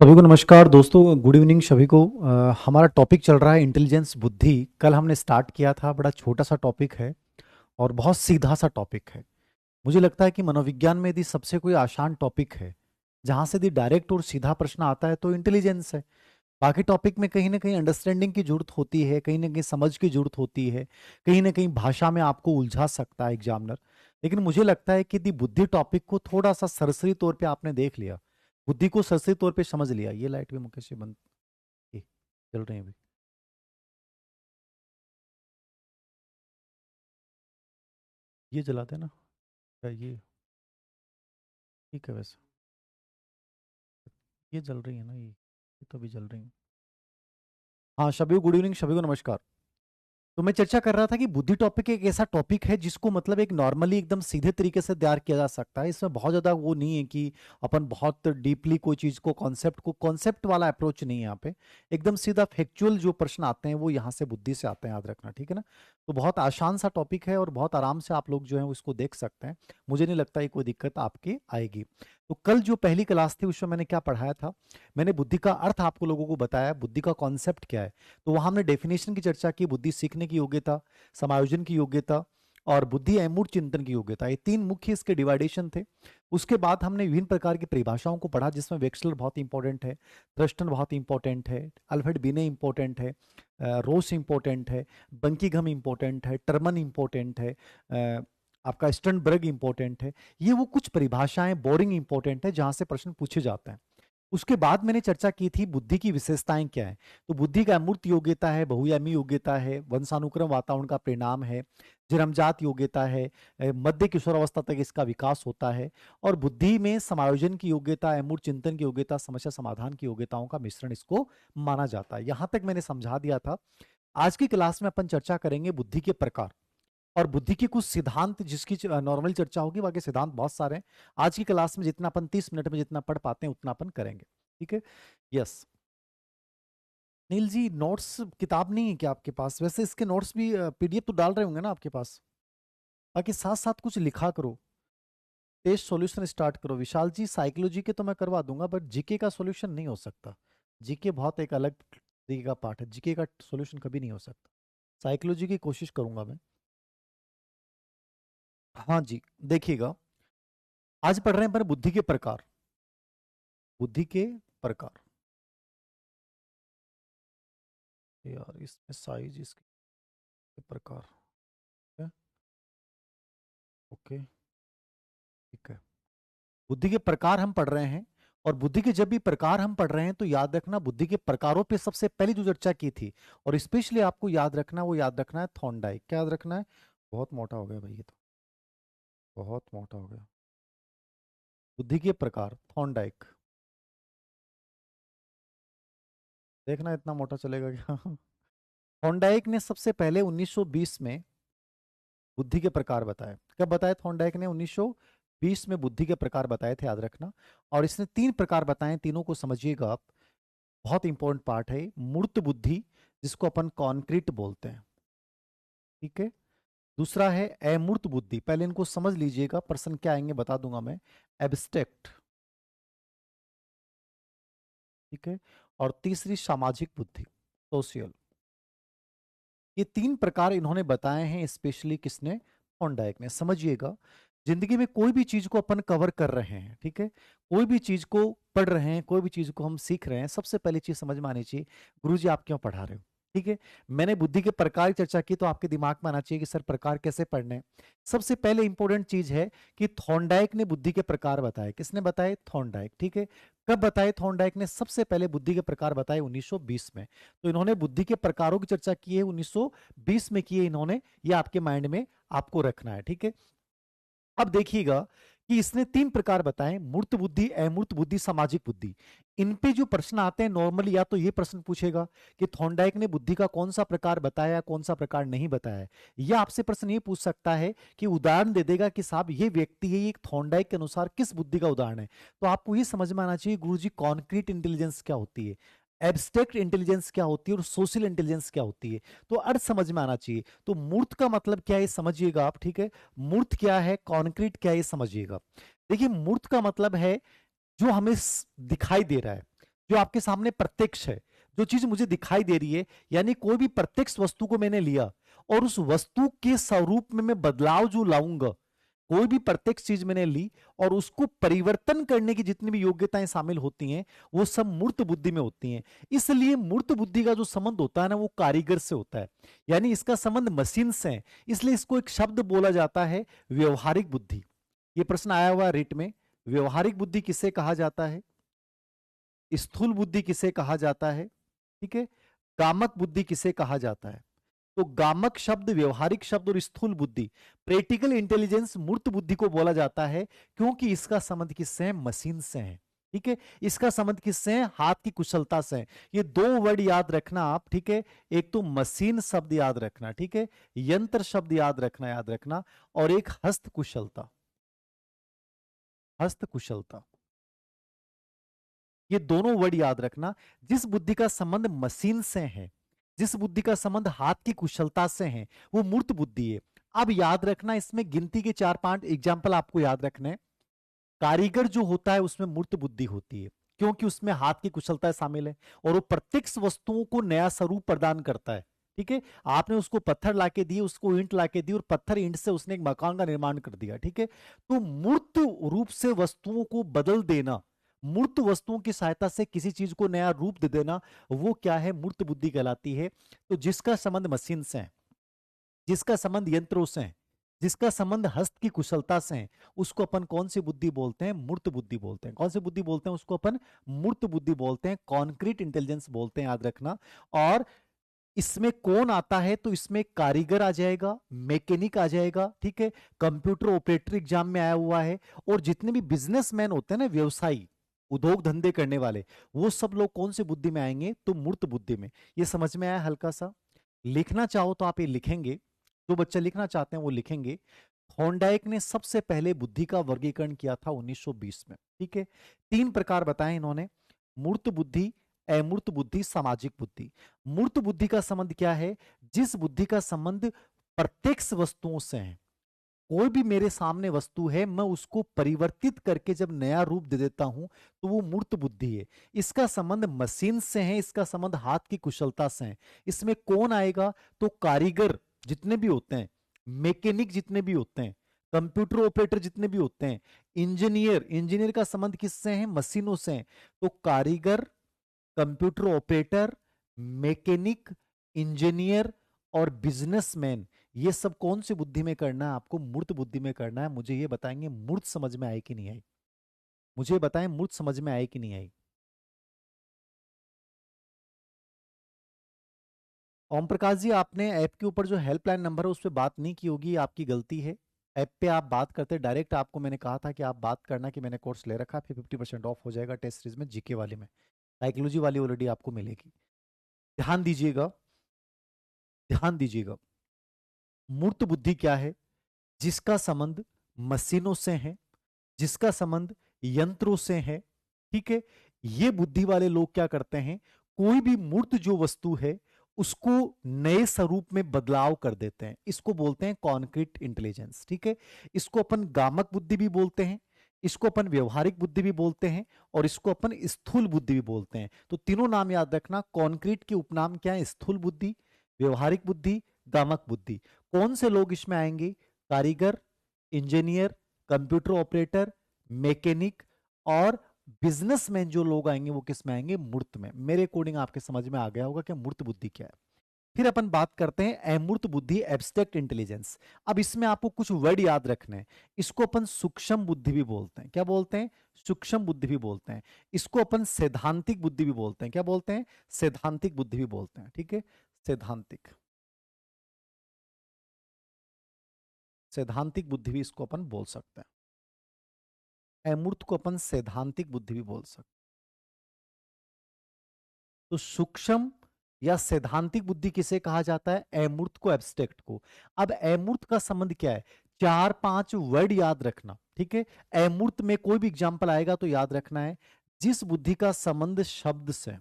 सभी को नमस्कार दोस्तों, गुड इवनिंग सभी को। हमारा टॉपिक चल रहा है इंटेलिजेंस, बुद्धि। कल हमने स्टार्ट किया था, बड़ा छोटा सा टॉपिक है और बहुत सीधा सा टॉपिक है। मुझे लगता है कि मनोविज्ञान में यदि सबसे कोई आसान टॉपिक है जहाँ से यदि डायरेक्ट और सीधा प्रश्न आता है तो इंटेलिजेंस है। बाकी टॉपिक में कहीं ना कहीं अंडरस्टैंडिंग की जरूरत होती है, कहीं ना कहीं समझ की जरूरत होती है, कहीं ना कहीं भाषा में आपको उलझा सकता है एग्जामिनर। लेकिन मुझे लगता है कि यदि बुद्धि टॉपिक को थोड़ा सा सरसरी तौर पे आपने देख लिया, बुद्धि को सरसरी तौर पे समझ लिया। ये लाइट भी मुकेश जी बंद की चल रही है अभी। ये जलाते हैं ना, क्या ये ठीक है वैसे। ये जल रही है ना, ये तो अभी जल रही है। हाँ सभी को गुड इवनिंग, सभी को नमस्कार। तो मैं चर्चा कर रहा था कि बुद्धि टॉपिक एक ऐसा टॉपिक है जिसको मतलब एक नॉर्मली एकदम सीधे तरीके से तैयार किया जा सकता है। इसमें बहुत ज़्यादा वो नहीं है कि अपन बहुत डीपली कोई चीज़ को कॉन्सेप्ट वाला अप्रोच नहीं है यहाँ पे। एकदम सीधा फैक्चुअल जो प्रश्न आते हैं वो यहाँ से बुद्धि से आते हैं, याद रखना, ठीक है ना। तो बहुत आसान सा टॉपिक है और बहुत आराम से आप लोग जो है उसको देख सकते हैं। मुझे नहीं लगता है कोई दिक्कत आपकी आएगी। तो कल जो पहली क्लास थी उसमें मैंने क्या पढ़ाया था, मैंने बुद्धि का अर्थ आपको लोगों को बताया, बुद्धि का कॉन्सेप्ट क्या है। तो वहां हमने डेफिनेशन की चर्चा की, बुद्धि सीखने की योग्यता, समायोजन की योग्यता और बुद्धि एमूर्त चिंतन की योग्यता, ये तीन मुख्य इसके डिवाइडेशन थे। उसके बाद हमने विभिन्न प्रकार की परिभाषाओं को पढ़ा जिसमें वेक्सलर बहुत इंपॉर्टेंट है, थ्रस्टन बहुत इंपॉर्टेंट है, अल्फ्रेड बिने इंपॉर्टेंट है, रोस इंपॉर्टेंट है, बंकीघम इंपॉर्टेंट है, टर्मन इंपॉर्टेंट है, आपका स्टर्नबर्ग इंपॉर्टेंट है। ये वो कुछ परिभाषाएं बोरिंग इंपॉर्टेंट है जहां से प्रश्न पूछे जाते हैं। उसके बाद मैंने चर्चा की थी बुद्धि की विशेषताएं क्या है। तो बुद्धि का अमूर्त योग्यता है, बहुयामी योग्यता है, वंशानुक्रम वातावरण का परिणाम है, जन्मजात योग्यता है, मध्य किशोरावस्था तक इसका विकास होता है, और बुद्धि में समायोजन की योग्यता, अमूर्त चिंतन की योग्यता, समस्या समाधान की योग्यताओं का मिश्रण इसको माना जाता है। यहां तक मैंने समझा दिया था। आज की क्लास में अपन चर्चा करेंगे बुद्धि के प्रकार और बुद्धि के कुछ सिद्धांत जिसकी नॉर्मल चर्चा होगी, बाकी सिद्धांत बहुत सारे हैं। आज की क्लास में जितना अपन 30 मिनट में जितना पढ़ पाते हैं उतना अपन करेंगे, ठीक है। यस। नील जी, नोट्स किताब नहीं है क्या आपके पास? वैसे इसके नोट्स भी पीडीएफ तो डाल रहे होंगे ना आपके पास, बाकी साथ साथ कुछ लिखा करो। टेस्ट सॉल्यूशन स्टार्ट करो। विशाल जी, साइकोलॉजी के तो मैं करवा दूंगा बट जीके का सॉल्यूशन नहीं हो सकता। जीके बहुत एक अलग तरीके का पार्ट है, जीके का सॉल्यूशन कभी नहीं हो सकता। साइकोलॉजी की कोशिश करूंगा मैं। हाँ जी, देखिएगा, आज पढ़ रहे हैं पर बुद्धि के प्रकार। बुद्धि के प्रकार। यार इसमें साइज इसके प्रकार है। ओके, ठीक है। बुद्धि के प्रकार हम पढ़ रहे हैं, और बुद्धि के जब भी प्रकार हम पढ़ रहे हैं तो याद रखना बुद्धि के प्रकारों पे सबसे पहले जो चर्चा की थी, और स्पेशली आपको याद रखना, वो याद रखना है थॉर्नडाइक। क्या याद रखना है? बहुत मोटा हो गया भाई, ये तो बहुत मोटा हो गया। बुद्धि के प्रकार थॉर्नडाइक। देखना इतना मोटा चलेगा क्या? थॉर्नडाइक ने सबसे पहले 1920 में बुद्धि के प्रकार बताए। कब बताए थॉर्नडाइक ने? 1920 में बुद्धि के प्रकार बताए थे, याद रखना। और इसने तीन प्रकार बताए, तीनों को समझिएगा आप, बहुत इंपॉर्टेंट पार्ट है। मूर्त बुद्धि, जिसको अपन कॉन्क्रीट बोलते हैं, ठीक है। दूसरा है अमूर्त बुद्धि, पहले इनको समझ लीजिएगा, प्रश्न क्या आएंगे बता दूंगा मैं। एब्स्ट्रैक्ट, ठीक है। और तीसरी सामाजिक बुद्धि, सोशियल। ये तीन प्रकार इन्होंने बताए हैं, स्पेशली किसने? थॉर्नडाइक ने। समझिएगा, जिंदगी में कोई भी चीज को अपन कवर कर रहे हैं, ठीक है, कोई भी चीज को पढ़ रहे हैं, कोई भी चीज को हम सीख रहे हैं, सबसे पहली चीज समझ में आनी चाहिए, गुरुजी आप क्यों पढ़ा रहे हो, ठीक है। मैंने बुद्धि के प्रकार की चर्चा की तो आपके दिमाग में आना चाहिए कि सर प्रकार कैसे पढ़ने हैं। सबसे पहले इंपॉर्टेंट चीज है कि थॉर्नडाइक ने बुद्धि के प्रकार बताए। किसने बताए? थॉर्नडाइक, ठीक है। कब बताए थॉर्नडाइक ने? सबसे पहले बुद्धि के प्रकार बताए 1920 में। तो इन्होंने बुद्धि के प्रकारों की चर्चा की है 1920 में की है इन्होंने, ये आपके माइंड में आपको रखना है, ठीक है। अब देखिएगा कि इसने तीन प्रकार बताए, मूर्त बुद्धि, अमूर्त बुद्धि, सामाजिक बुद्धि। इन पे जो प्रश्न आते हैं नॉर्मली, या तो ये प्रश्न पूछेगा कि थॉर्नडाइक ने बुद्धि का कौन सा प्रकार बताया, कौन सा प्रकार नहीं बताया, या आपसे प्रश्न ये पूछ सकता है कि उदाहरण दे देगा कि साहब ये व्यक्ति है, ये थॉर्नडाइक के अनुसार किस बुद्धि का उदाहरण है। तो आपको ये समझ में आना चाहिए गुरुजी कॉन्क्रीट इंटेलिजेंस क्या होती है, एब्स्ट्रैक्ट इंटेलिजेंस क्या होती है, और सोशल इंटेलिजेंस क्या होती है। तो अर्थ समझ में आना चाहिए। तो मूर्त का मतलब क्या है समझिएगा आप, ठीक है। मूर्त क्या है, कॉन्क्रीट क्या है, समझिएगा। देखिए, मूर्त का मतलब है जो हमें दिखाई दे रहा है। जो आपके सामने प्रत्यक्ष है, जो चीज मुझे दिखाई दे रही है, यानी कोई भी प्रत्यक्ष वस्तु को मैंने लिया और उस वस्तु के स्वरूप में मैं बदलाव जो लाऊंगा, कोई भी प्रत्यक्ष चीज मैंने ली और उसको परिवर्तन करने की जितनी भी योग्यताएं शामिल होती हैं, वो सब मूर्त बुद्धि में होती हैं। इसलिए मूर्त बुद्धि का जो संबंध होता है ना, वो कारीगर से होता है, यानी इसका संबंध मशीन से है। इसलिए इसको एक शब्द बोला जाता है, व्यवहारिक बुद्धि। ये प्रश्न आया हुआ रिट में, व्यवहारिक बुद्धि किसे कहा जाता है, स्थूल बुद्धि किसे कहा जाता है, ठीक है, कामक बुद्धि किसे कहा जाता है। तो गामक शब्द, व्यवहारिक शब्द और स्थूल बुद्धि, प्रैक्टिकल इंटेलिजेंस मूर्त बुद्धि को बोला जाता है, क्योंकि इसका संबंध किससे है, मशीन से है। ठीक है, इसका संबंध किससे है, हाथ की कुशलता से है। ये दो वर्ड याद रखना आप, ठीक है, एक तो मशीन शब्द याद रखना, ठीक है, यंत्र शब्द याद रखना, और एक हस्त कुशलता, हस्त कुशलता, ये दोनों वर्ड याद रखना। जिस बुद्धि का संबंध मशीन से है, जिस बुद्धि का संबंध हाथ की कुशलता से है, वो मूर्त बुद्धि है। अब याद रखना, इसमें गिनती के 4-5 एग्जाम्पल आपको याद रखने हैं। कारीगर जो होता है उसमें मूर्त बुद्धि होती है, क्योंकि उसमें हाथ की कुशलता शामिल है और वो प्रत्यक्ष वस्तुओं को नया स्वरूप प्रदान करता है। ठीक है, आपने उसको पत्थर लाके दिए, उसको ईंट लाके दी और पत्थर ईंट से उसने एक मकान का निर्माण कर दिया। ठीक है, तो मूर्त रूप से वस्तुओं को बदल देना, मूर्त वस्तुओं की सहायता से किसी चीज को नया रूप दे देना, वो क्या है, मूर्त बुद्धि कहलाती है। तो जिसका संबंध मशीन से है, जिसका संबंध यंत्रों से है, जिसका संबंध हस्त की कुशलता से है, उसको अपन कौन सी बुद्धि बोलते हैं, मूर्त बुद्धि बोलते हैं। कौन सी बुद्धि बोलते हैं, उसको अपन मूर्त बुद्धि बोलते हैं, कॉन्क्रीट इंटेलिजेंस बोलते हैं, याद रखना। और इसमें कौन आता है, तो इसमें कारीगर आ जाएगा, मैकेनिक आ जाएगा, ठीक है, कंप्यूटर ऑपरेटर एग्जाम में आया हुआ है, और जितने भी बिजनेसमैन होते हैं ना, व्यवसायी, उद्योग धंधे करने वाले, वो सब लोग कौन सी बुद्धि में आएंगे, तो मूर्त बुद्धि में। ये समझ में आया हल्का सा। लिखना चाहो तो आप ये लिखेंगे, जो बच्चे लिखना चाहते हैं वो लिखेंगे। थॉर्नडाइक ने सबसे पहले बुद्धि का वर्गीकरण किया था 1920 में। ठीक है, 3 प्रकार बताए इन्होंने, मूर्त बुद्धि, अमूर्त बुद्धि, सामाजिक बुद्धि। मूर्त बुद्धि का संबंध क्या है, जिस बुद्धि का संबंध प्रत्यक्ष वस्तुओं से है। कोई भी मेरे सामने वस्तु है, मैं उसको परिवर्तित करके जब नया रूप दे देता हूं, तो वो मूर्त बुद्धि है। इसका संबंध मशीन से है, इसका संबंध हाथ की कुशलता से है। इसमें कौन आएगा, तो कारीगर जितने भी होते हैं, मैकेनिक जितने भी होते हैं, कंप्यूटर ऑपरेटर जितने भी होते हैं, इंजीनियर, इंजीनियर का संबंध किससे है, मशीनों से है। तो कारीगर, कंप्यूटर ऑपरेटर, मैकेनिक, इंजीनियर और बिजनेसमैन, ये सब कौन सी बुद्धि में करना है आपको, मूर्त बुद्धि में करना है। मुझे ये बताएंगे मूर्त समझ में आई कि नहीं आई, मुझे बताएं मूर्त समझ में आई कि नहीं आई। ओम प्रकाश जी, आपने ऐप के ऊपर जो हेल्पलाइन नंबर है उस पर बात नहीं की होगी, आपकी गलती है। ऐप पे आप बात करते डायरेक्ट, आपको मैंने कहा था कि आप बात करना कि मैंने कोर्स ले रखा, फिर 50% ऑफ हो जाएगा टेस्ट सीरीज में, जीके वाले में। साइकोलॉजी वाली ऑलरेडी आपको मिलेगी। ध्यान दीजिएगा, ध्यान दीजिएगा। मूर्त बुद्धि क्या है, जिसका संबंध मशीनों से है, जिसका संबंध यंत्रों से है। ठीक है, ये बुद्धि वाले लोग क्या करते हैं, कोई भी मूर्त जो वस्तु है उसको नए स्वरूप में बदलाव कर देते हैं। इसको बोलते हैं कॉन्क्रीट इंटेलिजेंस। ठीक है, इसको अपन गामक बुद्धि भी बोलते हैं, इसको अपन व्यवहारिक बुद्धि भी बोलते हैं, और इसको अपन स्थूल बुद्धि भी बोलते हैं। तो तीनों नाम याद रखना। कॉन्क्रीट के उपनाम क्या है, स्थूल बुद्धि, व्यवहारिक बुद्धि, गामक बुद्धि। कौन से लोग इसमें आएंगे, कारीगर, इंजीनियर, कंप्यूटर ऑपरेटर, मैकेनिक और बिजनेसमैन जो लोग आएंगे वो किस में आएंगे, मूर्त में। मेरे अकॉर्डिंग आपके समझ में आ गया होगा कि मूर्त बुद्धि क्या है। फिर अपन बात करते हैं अमूर्त बुद्धि, एब्स्ट्रैक्ट इंटेलिजेंस। अब इसमें आपको कुछ वर्ड याद रखने हैं। इसको अपन सूक्ष्म बुद्धि भी बोलते हैं, क्या बोलते हैं, सूक्ष्म बुद्धि भी बोलते हैं। इसको अपन सैद्धांतिक बुद्धि भी बोलते हैं, क्या बोलते हैं, सैद्धांतिक बुद्धि भी बोलते हैं। ठीक है, सैद्धांतिक, सैद्धांतिक बुद्धि भी इसको अपन बोल सकते हैं। अमूर्त को अपन सैद्धांतिक बुद्धि भी बोल सकते हैं। तो सूक्ष्म या सैद्धांतिक बुद्धि किसे कहा जाता है, अमूर्त को, एब्स्ट्रैक्ट को। अब अमूर्त का संबंध क्या है, 4-5 वर्ड याद रखना। ठीक है, अमूर्त में कोई भी एग्जांपल आएगा तो याद रखना है, जिस बुद्धि का संबंध शब्द से,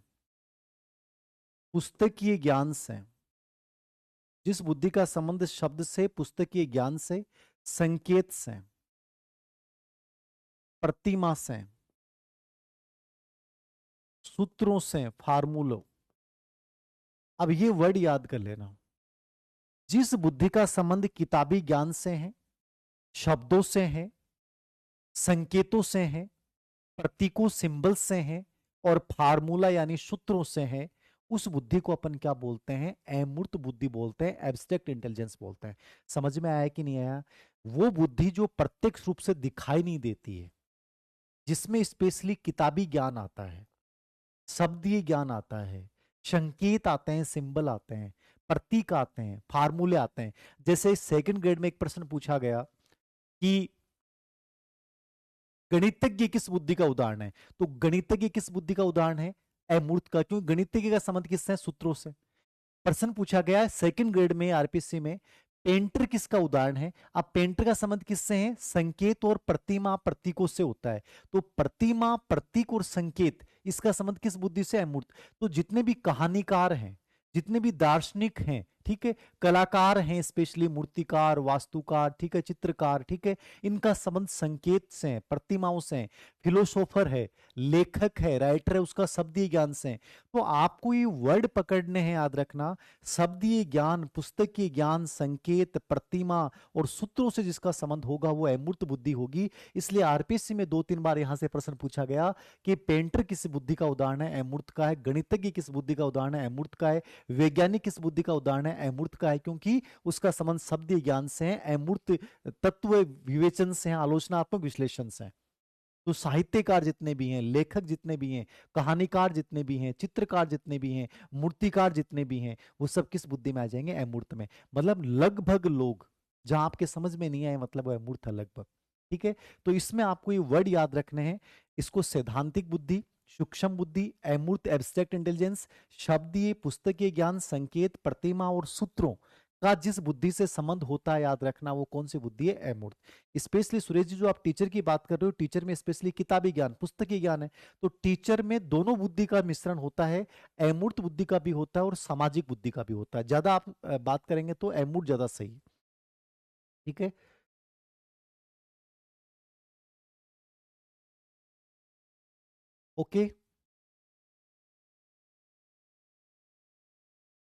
पुस्तकीय ज्ञान से, जिस बुद्धि का संबंध शब्द से, पुस्तकीय ज्ञान से, संकेत से, प्रतिमा से, सूत्रों से, फार्मूलों। अब ये वर्ड याद कर लेना। जिस बुद्धि का संबंध किताबी ज्ञान से है, शब्दों से है, संकेतों से है, प्रतीकों सिंबल से है और फार्मूला यानी सूत्रों से है, उस बुद्धि को अपन क्या बोलते हैं? अमूर्त बुद्धि बोलते हैं, एब्स्ट्रैक्ट इंटेलिजेंस बोलते हैं। समझ में आया कि नहीं आया? वो बुद्धि जो प्रत्यक्ष रूप से दिखाई नहीं देती है, जिसमें स्पेशली किताबी ज्ञान आता है, शब्दीय ज्ञान आता है, संकेत आते हैं, सिंबल आते हैं, प्रतीक आते हैं, फार्मूले आते हैं। जैसे सेकंड ग्रेड में एक प्रश्न पूछा गया कि गणितज्ञ किस बुद्धि का उदाहरण है, तो गणितज्ञ किस बुद्धि का उदाहरण है? अमूर्त का। क्यों? गणितज्ञ का संबंध किससे है? सूत्रों से। प्रश्न पूछा गया है सेकंड ग्रेड में आरपीसी में, पेंटर किसका उदाहरण है? अब पेंटर का संबंध किससे है? संकेत और प्रतिमा, प्रतीकों से होता है। तो प्रतिमा, प्रतीक और संकेत, इसका संबंध किस बुद्धि से? अमूर्त। तो जितने भी कहानीकार हैं, जितने भी दार्शनिक हैं, ठीक है, कलाकार हैं, स्पेशली मूर्तिकार, वास्तुकार, ठीक है, चित्रकार, ठीक है, इनका संबंध संकेत से है, प्रतिमाओं से है। फिलोसोफर है, लेखक है, राइटर है, उसका शब्दीय ज्ञान से है। तो आपको ये वर्ड पकड़ने हैं, याद रखना। शब्दीय ज्ञान, पुस्तकीय ज्ञान, संकेत, प्रतिमा और सूत्रों से जिसका संबंध होगा वो अमूर्त बुद्धि होगी। इसलिए आरपीएससी में 2-3 बार यहां से प्रश्न पूछा गया कि पेंटर किस बुद्धि का उदाहरण है? अमूर्त का है। गणितज्ञ किस बुद्धि का उदाहरण है? अमूर्त का है। वैज्ञानिक किस बुद्धि का उदाहरण है? अमूर्त का है, क्योंकि उसका संबंध शब्दीय ज्ञान से है, अमूर्त तत्व विवेचन से है, आलोचनात्मक विश्लेषण से है। तो साहित्यकार जितने भी हैं, लेखक जितने भी हैं, कहानीकार जितने भी हैं, चित्रकार जितने भी हैं, मूर्तिकार जितने भी हैं, वो सब किस बुद्धि में आ जाएंगे? अमूर्त में। मतलब लगभग लोग, जहां आपके समझ में नहीं आए मतलब वो अमूर्त है लगभग। ठीक है, तो इसमें आपको ये वर्ड याद रखने हैं। इसको सैद्धांतिक बुद्धि, सूक्ष्म बुद्धि, अमूर्त एब्स्ट्रैक्ट इंटेलिजेंस, शब्दीय, पुस्तकीय ज्ञान, संकेत, प्रतिमा और सूत्रों का जिस बुद्धि से संबंध होता है, याद रखना वो कौन सी बुद्धि है? अमूर्त। स्पेशली सुरेश जी, जो आप टीचर की बात कर रहे हो, टीचर में स्पेशली किताबी ज्ञान, पुस्तकीय ज्ञान है, तो टीचर में दोनों बुद्धि का मिश्रण होता है। अमूर्त बुद्धि का भी होता है और सामाजिक बुद्धि का भी होता है। ज्यादा आप बात करेंगे तो अमूर्त ज्यादा सही है। ठीक है, ओके।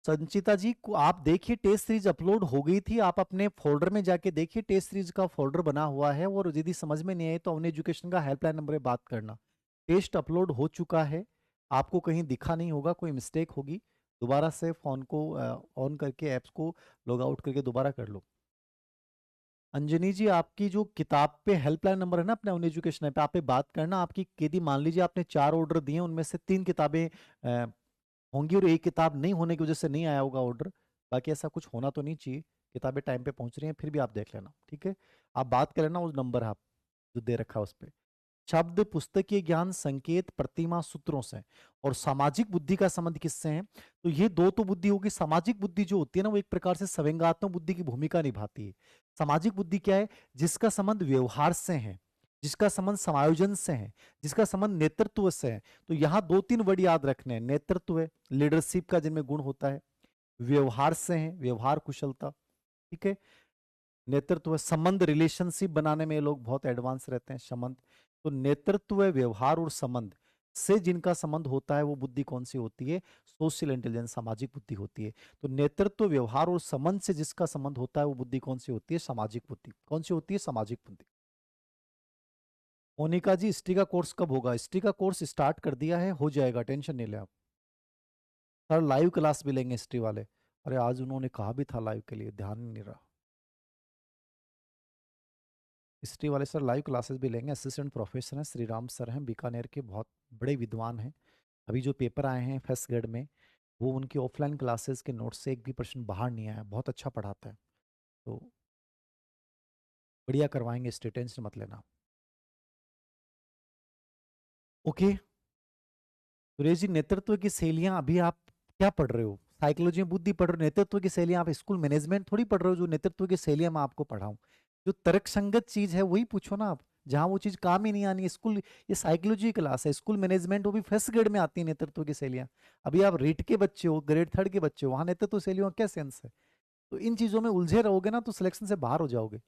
संचिता जी को आप देखिए, टेस्ट सीरीज अपलोड हो गई थी, आप अपने फोल्डर में जाके देखिए, टेस्ट सीरीज का फोल्डर बना हुआ है। और यदि समझ में नहीं आए तो अवन एजुकेशन का हेल्पलाइन नंबर पे बात करना। टेस्ट अपलोड हो चुका है, आपको कहीं दिखा नहीं होगा, कोई मिस्टेक होगी, दोबारा से फोन को ऑन करके ऐप्स को लॉग आउट करके दोबारा कर लो। अंजनी जी, आपकी जो किताब पे हेल्पलाइन नंबर है ना अपने अवन एजुकेशन पे, आप पे बात करना। आपकी यदि मान लीजिए आपने 4 ऑर्डर दिए, उनमें से 3 किताबें होंगी और एक किताब नहीं होने की वजह से नहीं आया होगा ऑर्डर, बाकी ऐसा कुछ होना तो नहीं चाहिए। किताबें टाइम पे पहुंच रही हैं, फिर भी आप देख लेना। ठीक है, आप बात कर लेना उस नंबर आप जो दे रखा है उस पर। शब्द, पुस्तकीय ज्ञान, संकेत, प्रतिमा, सूत्रों से। और सामाजिक बुद्धि का संबंध किससे है? तो ये दो तो बुद्धि होगी। सामाजिक बुद्धि जो होती है ना, वो एक प्रकार से संवेगात्मक बुद्धि की भूमिका निभाती है। सामाजिक बुद्धि क्या है? जिसका संबंध व्यवहार से है, जिसका संबंध समायोजन से है, जिसका संबंध नेतृत्व से है। तो यहाँ 2-3 वर्ड याद रखने हैं। नेतृत्व है, लीडरशिप का जिनमें गुण होता है। व्यवहार से है, व्यवहार कुशलता। ठीक है, नेतृत्व है, संबंध, रिलेशनशिप बनाने में ये लोग बहुत एडवांस रहते हैं, संबंध। तो नेतृत्व है, व्यवहार और संबंध से जिनका संबंध होता है वो बुद्धि कौन सी होती है? सोशल इंटेलिजेंस, सामाजिक बुद्धि होती है। तो नेतृत्व, व्यवहार और संबंध से जिसका संबंध होता है वो बुद्धि कौन सी होती है? सामाजिक बुद्धि। कौन सी होती है? सामाजिक बुद्धि। मोनिका जी, हिस्ट्री का कोर्स कब होगा? हिस्ट्री का कोर्स स्टार्ट कर दिया है, हो जाएगा, टेंशन नहीं ले आप। सर लाइव क्लास भी लेंगे हिस्ट्री वाले। अरे आज उन्होंने कहा भी था लाइव के लिए, ध्यान ही नहीं रहा। हिस्ट्री वाले सर लाइव क्लासेस भी लेंगे। असिस्टेंट प्रोफेसर हैं, श्री राम सर हैं, बीकानेर के बहुत बड़े विद्वान हैं। अभी जो पेपर आए हैं फर्स्ट ग्रेड में, वो उनकी ऑफलाइन क्लासेस के नोट्स से एक भी प्रश्न बाहर नहीं आया। बहुत अच्छा पढ़ाता है, तो बढ़िया करवाएंगे, स्टे टेंशन मत लेना। ओके सुरेश जी, नेतृत्व की शैलियां अभी आप क्या पढ़ रहे हो? साइकोलॉजी में बुद्धि पढ़ रहे हो, नेतृत्व की शैलियां आप स्कूल मैनेजमेंट थोड़ी पढ़ रहे हो जो नेतृत्व की शैलियां मैं आपको पढ़ाऊं। जो तर्क संगत चीज है वही पूछो ना आप, जहां वो चीज काम ही नहीं आनी। स्कूल, ये साइकोलॉजी क्लास है, स्कूल मैनेजमेंट वो भी फर्स्ट ग्रेड में आती है नेतृत्व की शैलियां। अभी आप रीट के बच्चे हो, ग्रेड 3 के बच्चे हो, वहां नेतृत्व शैलियों का क्या सेंस है? तो इन चीजों में उलझे रहोगे ना तो सिलेक्शन से बाहर हो जाओगे।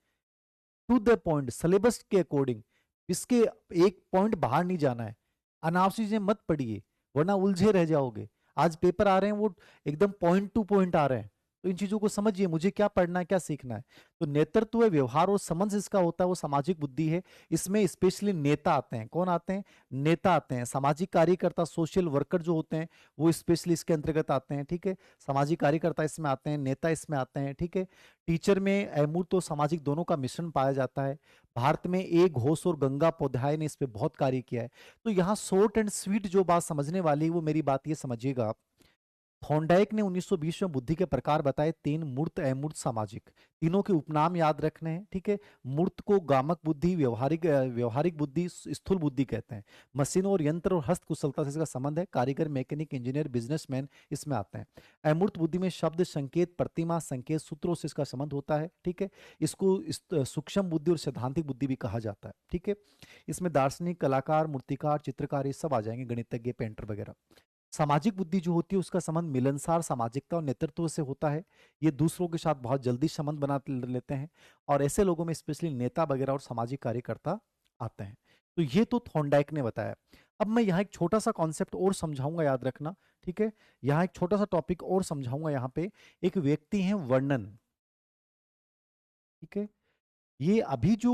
टू द पॉइंट, सिलेबस के अकॉर्डिंग, इसके एक पॉइंट बाहर नहीं जाना है। अनावश्यक चीजें मत पढ़िए, वरना उलझे रह जाओगे। आज पेपर आ रहे हैं वो एकदम पॉइंट टू पॉइंट आ रहे हैं, तो इन चीजों को समझिए, मुझे क्या पढ़ना है क्या सीखना है। तो नेतृत्व व्यवहार और समझ इसका होता है, वो सामाजिक बुद्धि है। इसमें स्पेशली नेता आते हैं। कौन आते हैं? नेता आते हैं। सामाजिक कार्यकर्ता, सोशल वर्कर जो होते हैं वो स्पेशली इसके अंतर्गत आते हैं, ठीक है। सामाजिक कार्यकर्ता इसमें आते हैं, नेता इसमें आते हैं, ठीक है। टीचर में अमूर्त और सामाजिक दोनों का मिश्रण पाया जाता है। भारत में ए घोष और गंगोपाध्याय ने इस पे बहुत कार्य किया है। तो यहाँ शॉर्ट एंड स्वीट जो बात समझने वाली है वो मेरी बात ये समझिएगा आप। थॉर्नडाइक ने 1920 में बुद्धि के प्रकार बताए, तीन: मूर्त, अमूर्त, सामाजिक। तीनों के उपनाम याद रखने हैं, ठीक है। मूर्त को गामक बुद्धि, व्यवहारिक बुद्धि, स्थूल बुद्धि कहते हैं। मशीनों और यंत्र और हस्त कुशलता से इसका संबंध है। कारीगर, मैकेनिक, इंजीनियर, बिजनेसमैन इसमें आते हैं। अमूर्त बुद्धि में शब्द, संकेत, प्रतिमा, संकेत, सूत्रों से इसका संबंध होता है, ठीक है। इसको सूक्ष्म बुद्धि और सैद्धांतिक बुद्धि भी कहा जाता है, ठीक है। इसमें दार्शनिक, कलाकार, मूर्तिकार, चित्रकार ये सब आ जाएंगे, गणितज्ञ, पेंटर वगैरह। सामाजिक बुद्धि जो होती है उसका संबंध मिलनसार सामाजिकता और नेतृत्व से होता है। ये दूसरों के साथ बहुत जल्दी संबंध बना लेते हैं, और ऐसे लोगों में स्पेशली नेता वगैरह और सामाजिक कार्यकर्ता आते हैं। तो ये तो थॉर्नडाइक ने बताया। अब मैं यहाँ एक छोटा सा कॉन्सेप्ट और समझाऊंगा, याद रखना, ठीक है। यहाँ एक छोटा सा टॉपिक और समझाऊंगा। यहाँ पे एक व्यक्ति है वर्णन, ठीक है। ये अभी जो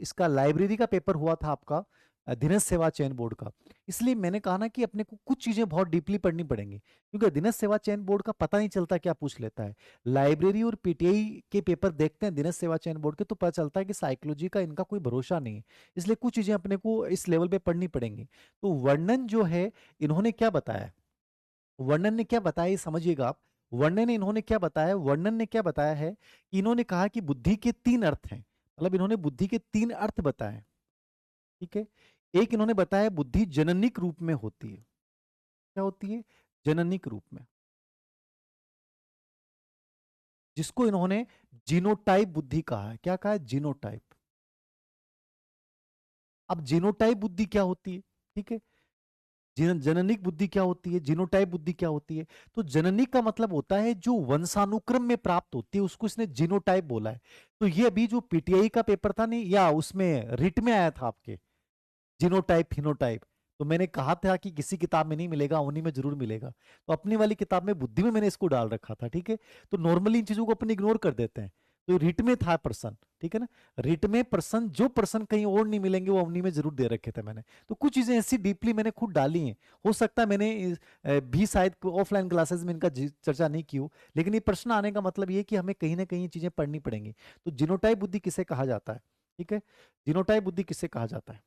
इसका लाइब्रेरी का पेपर हुआ था आपका, दिनश सेवा चयन बोर्ड का, इसलिए मैंने कहा ना कि अपने को कुछ चीजें बहुत डीपली पढ़नी पड़ेंगी, क्योंकि दिनश सेवा चयन बोर्ड का पता नहीं चलता क्या पूछ लेता है। लाइब्रेरी और पीटीआई के पेपर देखते हैं दिनश सेवा चयन बोर्ड के, तो पता चलता है कि साइकोलॉजी का इनका कोई भरोसा नहीं है। इसलिए कुछ चीजें अपने को इस लेवल पे पढ़नी पड़ेंगी। तो वर्णन जो है, इन्होंने क्या बताया, वर्णन ने क्या बताया ये समझिएगा आप। वर्णन ने इन्होंने क्या बताया, वर्णन ने क्या बताया है कि इन्होंने कहा कि बुद्धि के तीन अर्थ हैं। मतलब इन्होंने बुद्धि के तीन अर्थ बताए, ठीक है। एक इन्होंने बताया बुद्धि जननिक रूप में होती है। क्या होती है? जननिक रूप में, जिसको इन्होंने जीनोटाइप बुद्धि कहा है। क्या कहा है? जीनोटाइप। अब जीनोटाइप बुद्धि क्या होती है, ठीक है। जननिक बुद्धि क्या होती है, जीनोटाइप बुद्धि क्या होती है? तो जननिक का मतलब होता है जो वंशानुक्रम में प्राप्त होती है, उसको इसने जीनोटाइप बोला है। तो ये अभी जो पीटीआई का पेपर था नहीं, या उसमें रिट में आया था आपके, जीनोटाइप फिनोटाइप, तो मैंने कहा था कि किसी किताब में नहीं मिलेगा, उन्हीं में जरूर मिलेगा। तो अपनी वाली किताब में बुद्धि में मैंने इसको डाल रखा था, ठीक है। तो नॉर्मली इन चीजों को अपन इग्नोर कर देते हैं। तो रिट में था पर्सन, ठीक है ना। रिट में पर्सन, जो पर्सन कहीं और नहीं मिलेंगे वो उन्हीं में जरूर दे रखे थे मैंने। तो कुछ चीजें ऐसी डीपली मैंने खुद डाली हैं। हो सकता है मैंने भी शायद ऑफलाइन क्लासेस में इनका चर्चा नहीं की हो, लेकिन ये प्रश्न आने का मतलब ये है कि हमें कहीं ना कहीं चीजें पढ़नी पड़ेंगी। तो जिनोटाइप बुद्धि किसे कहा जाता है, ठीक है। जिनोटाइप बुद्धि किसे कहा जाता है?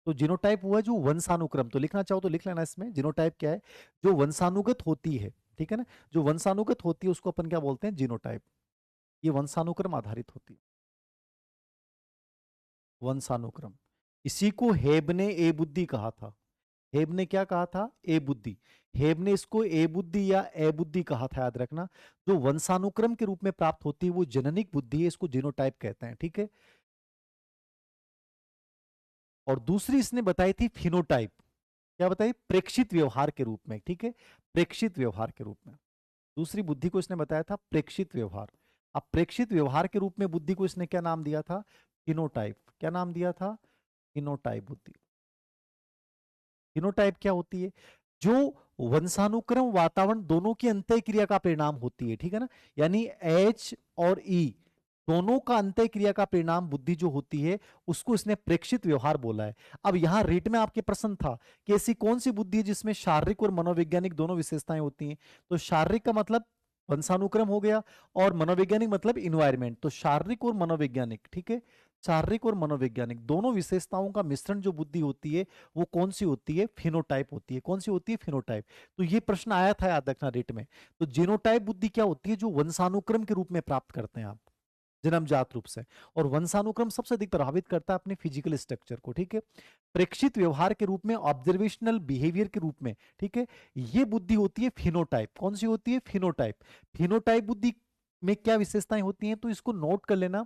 तो जीनोटाइप हुआ जो वंशानुक्रम, तो लिखना चाहो तो लिख लेना इसमें, जीनोटाइप क्या है? जो वंशानुगत होती है, ठीक है ना। जो वंशानुगत होती है उसको अपन क्या बोलते हैं? जीनोटाइप। ये वंशानुक्रम आधारित होती है, वंशानुक्रम। इसी को हेब ने ए बुद्धि कहा था। हेब ने क्या कहा था? ए बुद्धि। हेब ने इसको ए बुद्धि या ए बुद्धि कहा था, याद रखना। जो वंशानुक्रम के रूप में प्राप्त होती है वो जननिक बुद्धि है, इसको जीनोटाइप कहते हैं, ठीक है। और दूसरी इसने बताई थी फिनोटाइप। क्या बताई? प्रेक्षित व्यवहार के रूप में, ठीक है। प्रेक्षित व्यवहार के रूप में। दूसरी बुद्धि को इसने बताया था प्रेक्षित व्यवहार। अब प्रेक्षित व्यवहार के रूप में बुद्धि को इसने क्या नाम दिया था? फिनोटाइप। क्या नाम दिया था? फिनोटाइप बुद्धि। फिनोटाइप क्या होती है? जो वंशानुक्रम वातावरण दोनों की अंतः क्रिया का परिणाम होती है, ठीक है ना। यानी एच और ई दोनों का अंतः क्रिया का परिणाम बुद्धि जो होती है, उसको इसने प्रेक्षित व्यवहार बोला है। अब यहां रेट में आपके प्रश्न था कि ऐसी कौन सी बुद्धि है जिसमें शारीरिक और मनोवैज्ञानिक दोनों विशेषताएं होती हैं। तो शारीरिक का मतलब वंशानुक्रम हो गया, और मनोवैज्ञानिक मतलब इन्वायरमेंट। तो शारीरिक और मनोवैज्ञानिक, ठीक है। शारीरिक और मनोवैज्ञानिक दोनों विशेषताओं का मिश्रण जो बुद्धि होती है वो कौन सी होती है? फिनोटाइप होती है। कौन सी होती है? फिनोटाइप। तो ये प्रश्न आया था, याद रखना, रेट में। तो जीनोटाइप बुद्धि क्या होती है? जो वंशानुक्रम के रूप में प्राप्त करते हैं आप, जन्मजात रूप से। और वंशानुक्रम सबसे अधिक प्रभावित करता है अपने फिजिकल स्ट्रक्चर को, ठीक है। प्रेक्षित व्यवहार के रूप में, ऑब्जर्वेशनल बिहेवियर के रूप में, ठीक है। ये बुद्धि होती है फिनोटाइप। कौन सी होती है? फिनोटाइप। फिनोटाइप बुद्धि में क्या विशेषताएं होती हैं, तो इसको नोट कर लेना।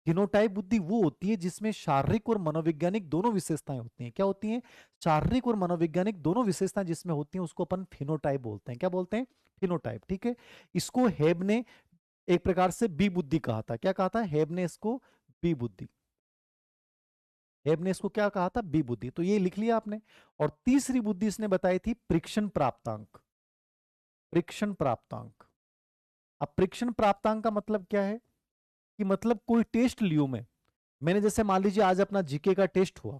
फिनोटाइप बुद्धि वो होती है जिसमें शारीरिक और मनोवैज्ञानिक दोनों विशेषताएं होती हैं। क्या होती हैं? शारीरिक और मनोवैज्ञानिक दोनों विशेषताएं जिसमें होती हैं उसको अपन फिनोटाइप बोलते हैं। क्या बोलते हैं? फिनोटाइप, ठीक है। इसको हेब ने एक प्रकार से बी बुद्धि कहा था। क्या कहा था? हेब ने इसको बी बुद्धि। हेब ने इसको क्या कहा था? बी बुद्धि, तो ये लिख लिया आपने। और तीसरी बुद्धि इसने बताई थी प्रेक्षण प्राप्तांक। प्रेक्षण प्राप्तांक, अब प्रेक्षण प्राप्तांक का मतलब क्या है? कि मतलब कोई टेस्ट लियो मैंने जैसे मान लीजिए आज अपना जीके का टेस्ट हुआ,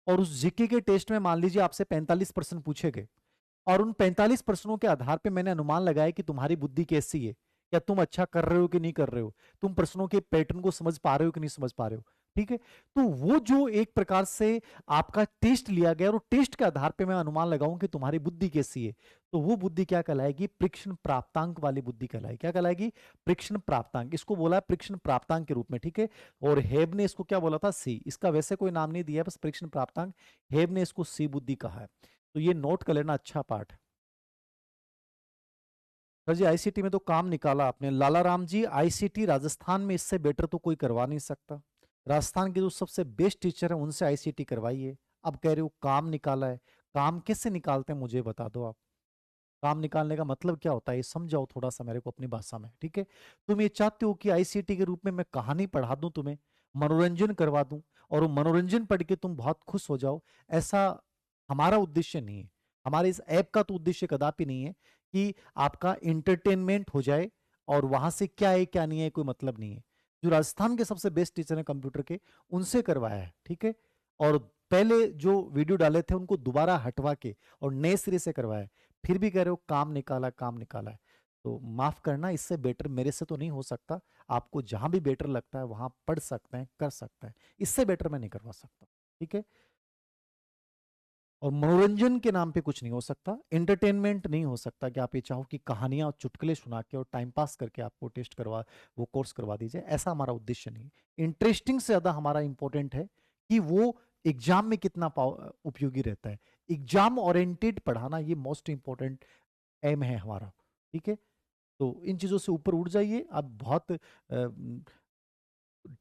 और उस जीके के टेस्ट में मान लीजिए आपसे 45% पूछे गए, और उन 45 प्रश्नों के आधार पे मैंने अनुमान लगाया कि तुम्हारी बुद्धि कैसी है, क्या तुम अच्छा कर रहे हो कि नहीं कर रहे हो, तुम प्रश्नों के पैटर्न को समझ पा रहे हो कि नहीं समझ पा रहे हो। ठीक है, तो वो जो एक प्रकार से आपका टेस्ट लिया गया, और वो टेस्ट के आधार पे मैं अनुमान लगाऊं कि तुम्हारी बुद्धि कैसी है, तो वो बुद्धि क्या कहलाएगी? प्रेक्षण प्राप्तांक वाली बुद्धि कहलाएगी। क्या कहलाएगी? प्रेक्षण प्राप्तांक। इसको बोला है प्रेक्षण प्राप्तांक के रूप में। ठीक है, और हेब ने इसको क्या बोला था? सी। इसका वैसे कोई नाम नहीं दिया, बस प्रेक्षण प्राप्तांक। हेब ने इसको सी बुद्धि कहा है। तो ये नोट कर लेना, अच्छा पाठ है। सर जी आईसीटी में तो काम निकाला आपने। लाला राम जी, आईसीटी राजस्थान में इससे बेटर तो कोई करवा नहीं सकता। राजस्थान के जो सबसे बेस्ट टीचर है उनसे आईसीटी करवाइए। अब कह रहे हो काम निकाला है, काम कैसे निकालते हैं मुझे बता दो आप। काम निकालने का मतलब क्या होता है ये समझाओ थोड़ा सा मेरे को अपनी भाषा में। ठीक है, तुम ये चाहते हो कि आईसीटी के रूप में मैं कहानी पढ़ा दूं तुम्हें, मनोरंजन करवा दूं, और वो मनोरंजन पढ़ के तुम बहुत खुश हो जाओ, ऐसा हमारा उद्देश्य नहीं है। हमारे इस ऐप का तो उद्देश्य कदापि नहीं है कि आपका इंटरटेनमेंट हो जाए, और वहां से क्या है क्या नहीं है कोई मतलब नहीं है। जो राजस्थान के सबसे बेस्ट टीचर हैं कंप्यूटर के, उनसे करवाया है। ठीक है, और पहले जो वीडियो डाले थे उनको दोबारा हटवा के और नए सिरे से करवाया है। फिर भी कह रहे हो काम निकाला, काम निकाला है। तो माफ करना, इससे बेटर मेरे से तो नहीं हो सकता। आपको जहां भी बेटर लगता है वहां पढ़ सकते हैं, कर सकते हैं, इससे बेटर मैं नहीं करवा सकता। ठीक है, और मनोरंजन के नाम पे कुछ नहीं हो सकता, एंटरटेनमेंट नहीं हो सकता कि आप ये चाहो कि कहानियां और चुटकुले सुना के और टाइम पास करके आपको टेस्ट करवा, वो कोर्स करवा दीजिए। ऐसा हमारा उद्देश्य नहीं। इंटरेस्टिंग से ज्यादा हमारा इंपॉर्टेंट है कि वो एग्जाम में कितना उपयोगी रहता है। एग्जाम ओरिएंटेड पढ़ाना ये मोस्ट इंपॉर्टेंट एम है हमारा। ठीक है, तो इन चीजों से ऊपर उठ जाइए। अब बहुत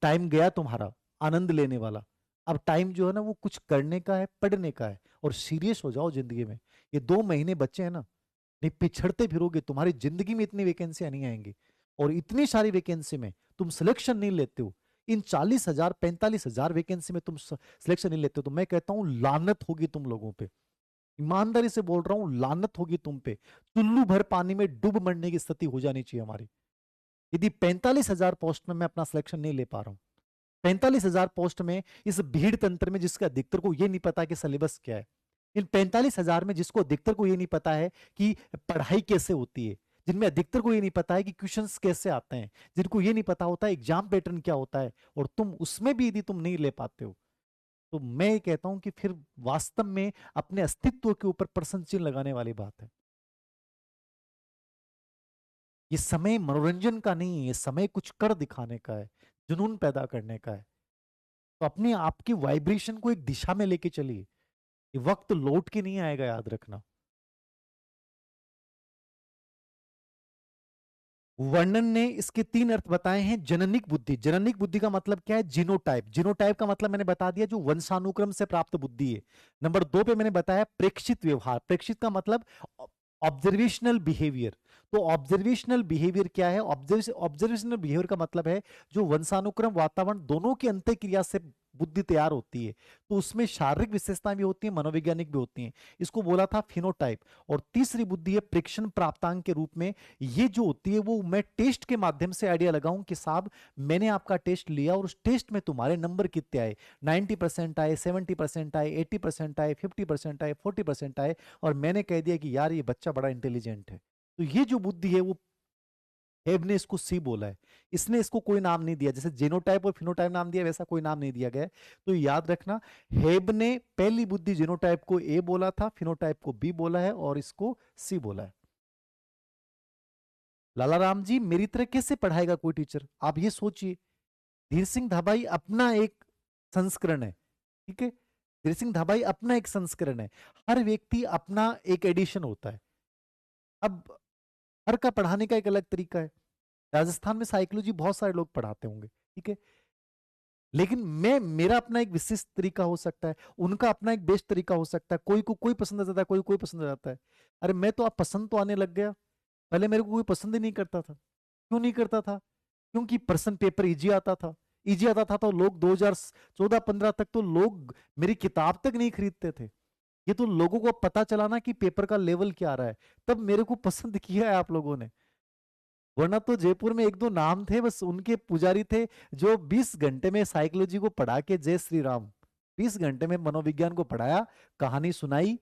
टाइम गया तुम्हारा आनंद लेने वाला। अब टाइम जो है ना वो कुछ करने का है, पढ़ने का है, और सीरियस हो जाओ जिंदगी में। ये 2 महीने बच्चे हैं ना, नहीं पिछड़ते फिरोगे तुम्हारी जिंदगी में इतनी वैकेंसियां नहीं आएंगी। और इतनी सारी वैकेंसी में तुम सिलेक्शन नहीं लेते हो, इन 40,000 45,000 वैकेंसी में तुम सिलेक्शन नहीं लेते हो, तो मैं कहता हूं लानत होगी तुम लोगों पे। ईमानदारी से बोल रहा हूं, लानत होगी तुम पे। चुल्लू भर पानी में डूब मरने की स्थिति हो जानी चाहिए हमारी, यदि 45,000 पोस्ट में मैं अपना सिलेक्शन नहीं ले पा रहा हूं। 45,000 पोस्ट में, इस भीड़ तंत्र में जिसका अधिकतर को ये नहीं पता कि सिलेबस क्या है, इन 45,000 में जिसको अधिकतर को ये नहीं पता है कि पढ़ाई कैसे होती है, जिनमें अधिकतर को ये नहीं पता है कि क्वेश्चंस कैसे आते हैं, जिनको ये नहीं पता होता है एग्जाम पैटर्न क्या होता है, और तुम उसमें भी यदि तुम नहीं ले पाते हो, तो मैं ये कहता हूं कि फिर वास्तव में अपने अस्तित्व के ऊपर प्रश्न चिन्ह लगाने वाली बात है। ये समय मनोरंजन का नहीं है, ये समय कुछ कर दिखाने का है, जुनून पैदा करने का है। तो अपने आपकी वाइब्रेशन को एक दिशा में लेके चलिए, ये वक्त लौट के नहीं आएगा, याद रखना। वर्णन ने इसके 3 अर्थ बताए हैं। जननिक बुद्धि, जननिक बुद्धि का मतलब क्या है? जीनोटाइप। जीनोटाइप का मतलब मैंने बता दिया, जो वंशानुक्रम से प्राप्त बुद्धि है। नंबर 2 पे मैंने बताया प्रेक्षित व्यवहार। प्रेक्षित का मतलब ऑब्जर्वेशनल बिहेवियर। तो ऑब्जर्वेशनल बिहेवियर क्या है? ऑब्जर्वेशनल बिहेवियर का मतलब है जो वंशानुक्रम वातावरण दोनों की अंतः क्रिया से बुद्धि तैयार होती है। तो उसमें शारीरिक विशेषताएं भी होती हैं, मनोवैज्ञानिक भी होती हैं। इसको बोला था फिनोटाइप। और तीसरी बुद्धि है प्रेक्षण प्राप्तांक के रूप में। ये जो होती है वो मैं टेस्ट के माध्यम से आइडिया लगाऊं कि साहब मैंने आपका टेस्ट लिया और उस टेस्ट में तुम्हारे नंबर कितने आए, 90% आए, 70% आए, 80% आए, 50% आए, 40% आए, और मैंने कह दिया कि यार ये बच्चा बड़ा इंटेलिजेंट है। तो ये जो बुद्धि है वो हेब ने इसको सी बोला है। इसने इसको कोई नाम नहीं दिया, जैसे जीनोटाइप और फिनोटाइप नाम दिया वैसा कोई नाम नहीं दिया गया है। तो याद रखना, हेब ने पहली बुद्धि जीनोटाइप को ए बोला था, फिनोटाइप को बी बोला है, और इसको सी बोला है। लाला राम जी मेरी तरह कैसे पढ़ाएगा कोई टीचर, आप ये सोचिए। धीर सिंह धाबाई अपना एक संस्करण है। ठीक है, धीर सिंह धाबाई अपना एक संस्करण है। हर व्यक्ति अपना एक एडिशन होता है। अब हर का पढ़ाने का एक अलग तरीका है। राजस्थान में साइकोलॉजी बहुत सारे लोग पढ़ाते होंगे, ठीक है, लेकिन मैं मेरा अपना एक विशिष्ट तरीका हो सकता है, उनका अपना एक बेस्ट तरीका हो सकता है। कोई को कोई पसंद आ जाता है, कोई कोई पसंद आ जाता है। अरे मैं तो आप पसंद तो आने लग गया, पहले मेरे को कोई पसंद ही नहीं करता था। क्यों नहीं करता था? क्योंकि प्रश्न पेपर इजी आता था, इजी आता था तो लोग 2014-15 तक तो लोग मेरी किताब तक नहीं खरीदते थे। ये तो लोगों को पता चला ना कि पेपर का लेवल क्या आ रहा है, तब मेरे को पसंद किया है आप लोगों ने। वरना तो जयपुर में एक दो नाम थे, बस उनके पुजारी थे जो 20 घंटे में साइकोलॉजी को पढ़ा के, जय श्री राम, 20 घंटे में मनोविज्ञान को पढ़ाया, कहानी सुनाई,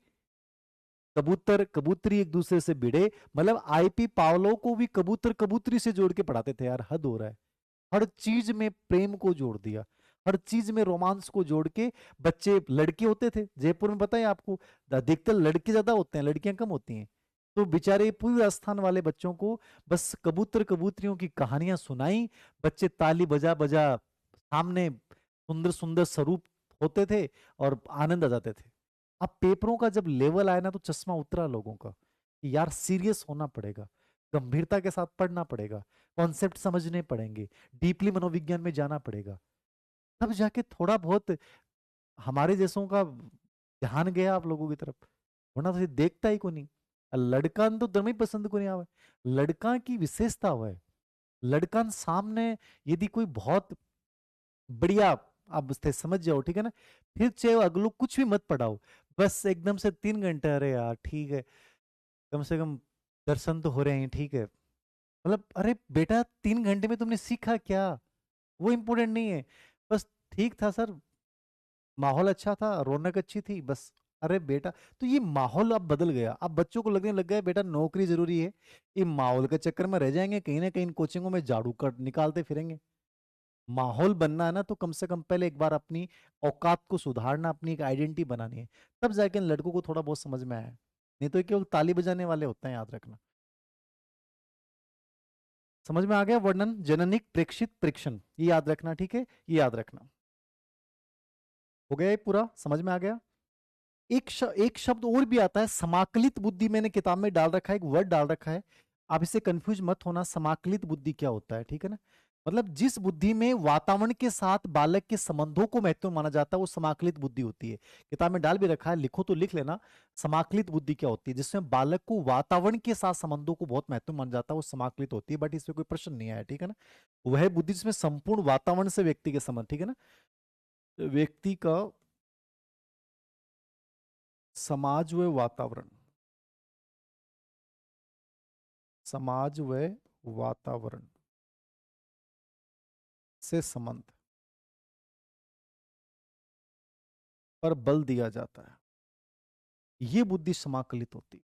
कबूतर कबूतरी एक दूसरे से भिड़े, मतलब आईपी पावलो को भी कबूतर कबूतरी से जोड़ के पढ़ाते थे यार, हद हो रहा है। हर चीज में प्रेम को जोड़ दिया, हर चीज में रोमांस को जोड़ के। बच्चे लड़के होते थे जयपुर में, बताएं आपको, अधिकतर लड़के ज्यादा होते हैं, लड़कियां कम होती हैं। तो बेचारे पूर्व राजस्थान वाले बच्चों को बस कबूतर कबूतरियों की कहानियां सुनाई, बच्चे ताली बजा बजा सामने सुंदर सुंदर स्वरूप होते थे और आनंद आ जाते थे। अब पेपरों का जब लेवल आया ना तो चश्मा उतरा लोगों का कि यार सीरियस होना पड़ेगा, गंभीरता के साथ पढ़ना पड़ेगा, कॉन्सेप्ट समझने पड़ेंगे, डीपली मनोविज्ञान में जाना पड़ेगा, तब जाके थोड़ा बहुत हमारे जैसों का ध्यान गया आप लोगों की तरफ। वरना तो ये देखता ही को नहीं। लड़का तो दम ही पसंद को नहीं आवे, लड़का की विशेषता हुआ है, लड़का सामने यदि कोई बहुत बढ़िया, आप समझ जाओ, ठीक है ना, फिर चाहे अगलो कुछ भी मत पढ़ाओ, बस एकदम से 3 घंटे, अरे यार ठीक है, कम से कम दर्शन तो हो रहे हैं, ठीक है, मतलब अरे बेटा 3 घंटे में तुमने सीखा क्या, वो इंपॉर्टेंट नहीं है, बस ठीक था सर, माहौल अच्छा था, रौनक अच्छी थी, बस। अरे बेटा, तो ये माहौल अब बदल गया, अब बच्चों को लगने लग गया बेटा नौकरी जरूरी है, ये माहौल के चक्कर में रह जाएंगे, कहीं ना कहीं कोचिंगों में झाड़ू कर निकालते फिरेंगे। माहौल बनना है ना तो कम से कम पहले एक बार अपनी औकात को सुधारना, अपनी एक आइडेंटिटी बनानी है, तब जाके इन लड़कों को थोड़ा बहुत समझ में आया। नहीं तो ये केवल ताली बजाने वाले होते हैं, याद रखना। समझ में आ गया, वर्णन जननिक प्रेक्षित प्रेक्षण, ये याद रखना, ठीक है, ये याद रखना। हो गया ये पूरा, समझ में आ गया। एक शब्द और भी आता है, समाकलित बुद्धि, मैंने किताब में डाल रखा है, एक वर्ड डाल रखा है, आप इससे कंफ्यूज मत होना। समाकलित बुद्धि क्या होता है, ठीक है ना, मतलब जिस बुद्धि में वातावरण के साथ बालक के संबंधों को महत्व माना जाता है वो समाकलित बुद्धि होती है। किताब में डाल भी रखा है, लिखो तो लिख लेना, समाकलित बुद्धि क्या होती है, जिसमें बालक को वातावरण के साथ संबंधों को बहुत महत्व माना जाता है, वो समाकलित होती है। बट इसमें कोई प्रश्न नहीं आया, ठीक है ना। वह बुद्धि जिसमें संपूर्ण वातावरण से व्यक्ति के संबंध, ठीक है ना, व्यक्ति का समाज व वातावरण, समाज व वातावरण से संबंध पर बल दिया जाता है, ये बुद्धि समाकलित होती है।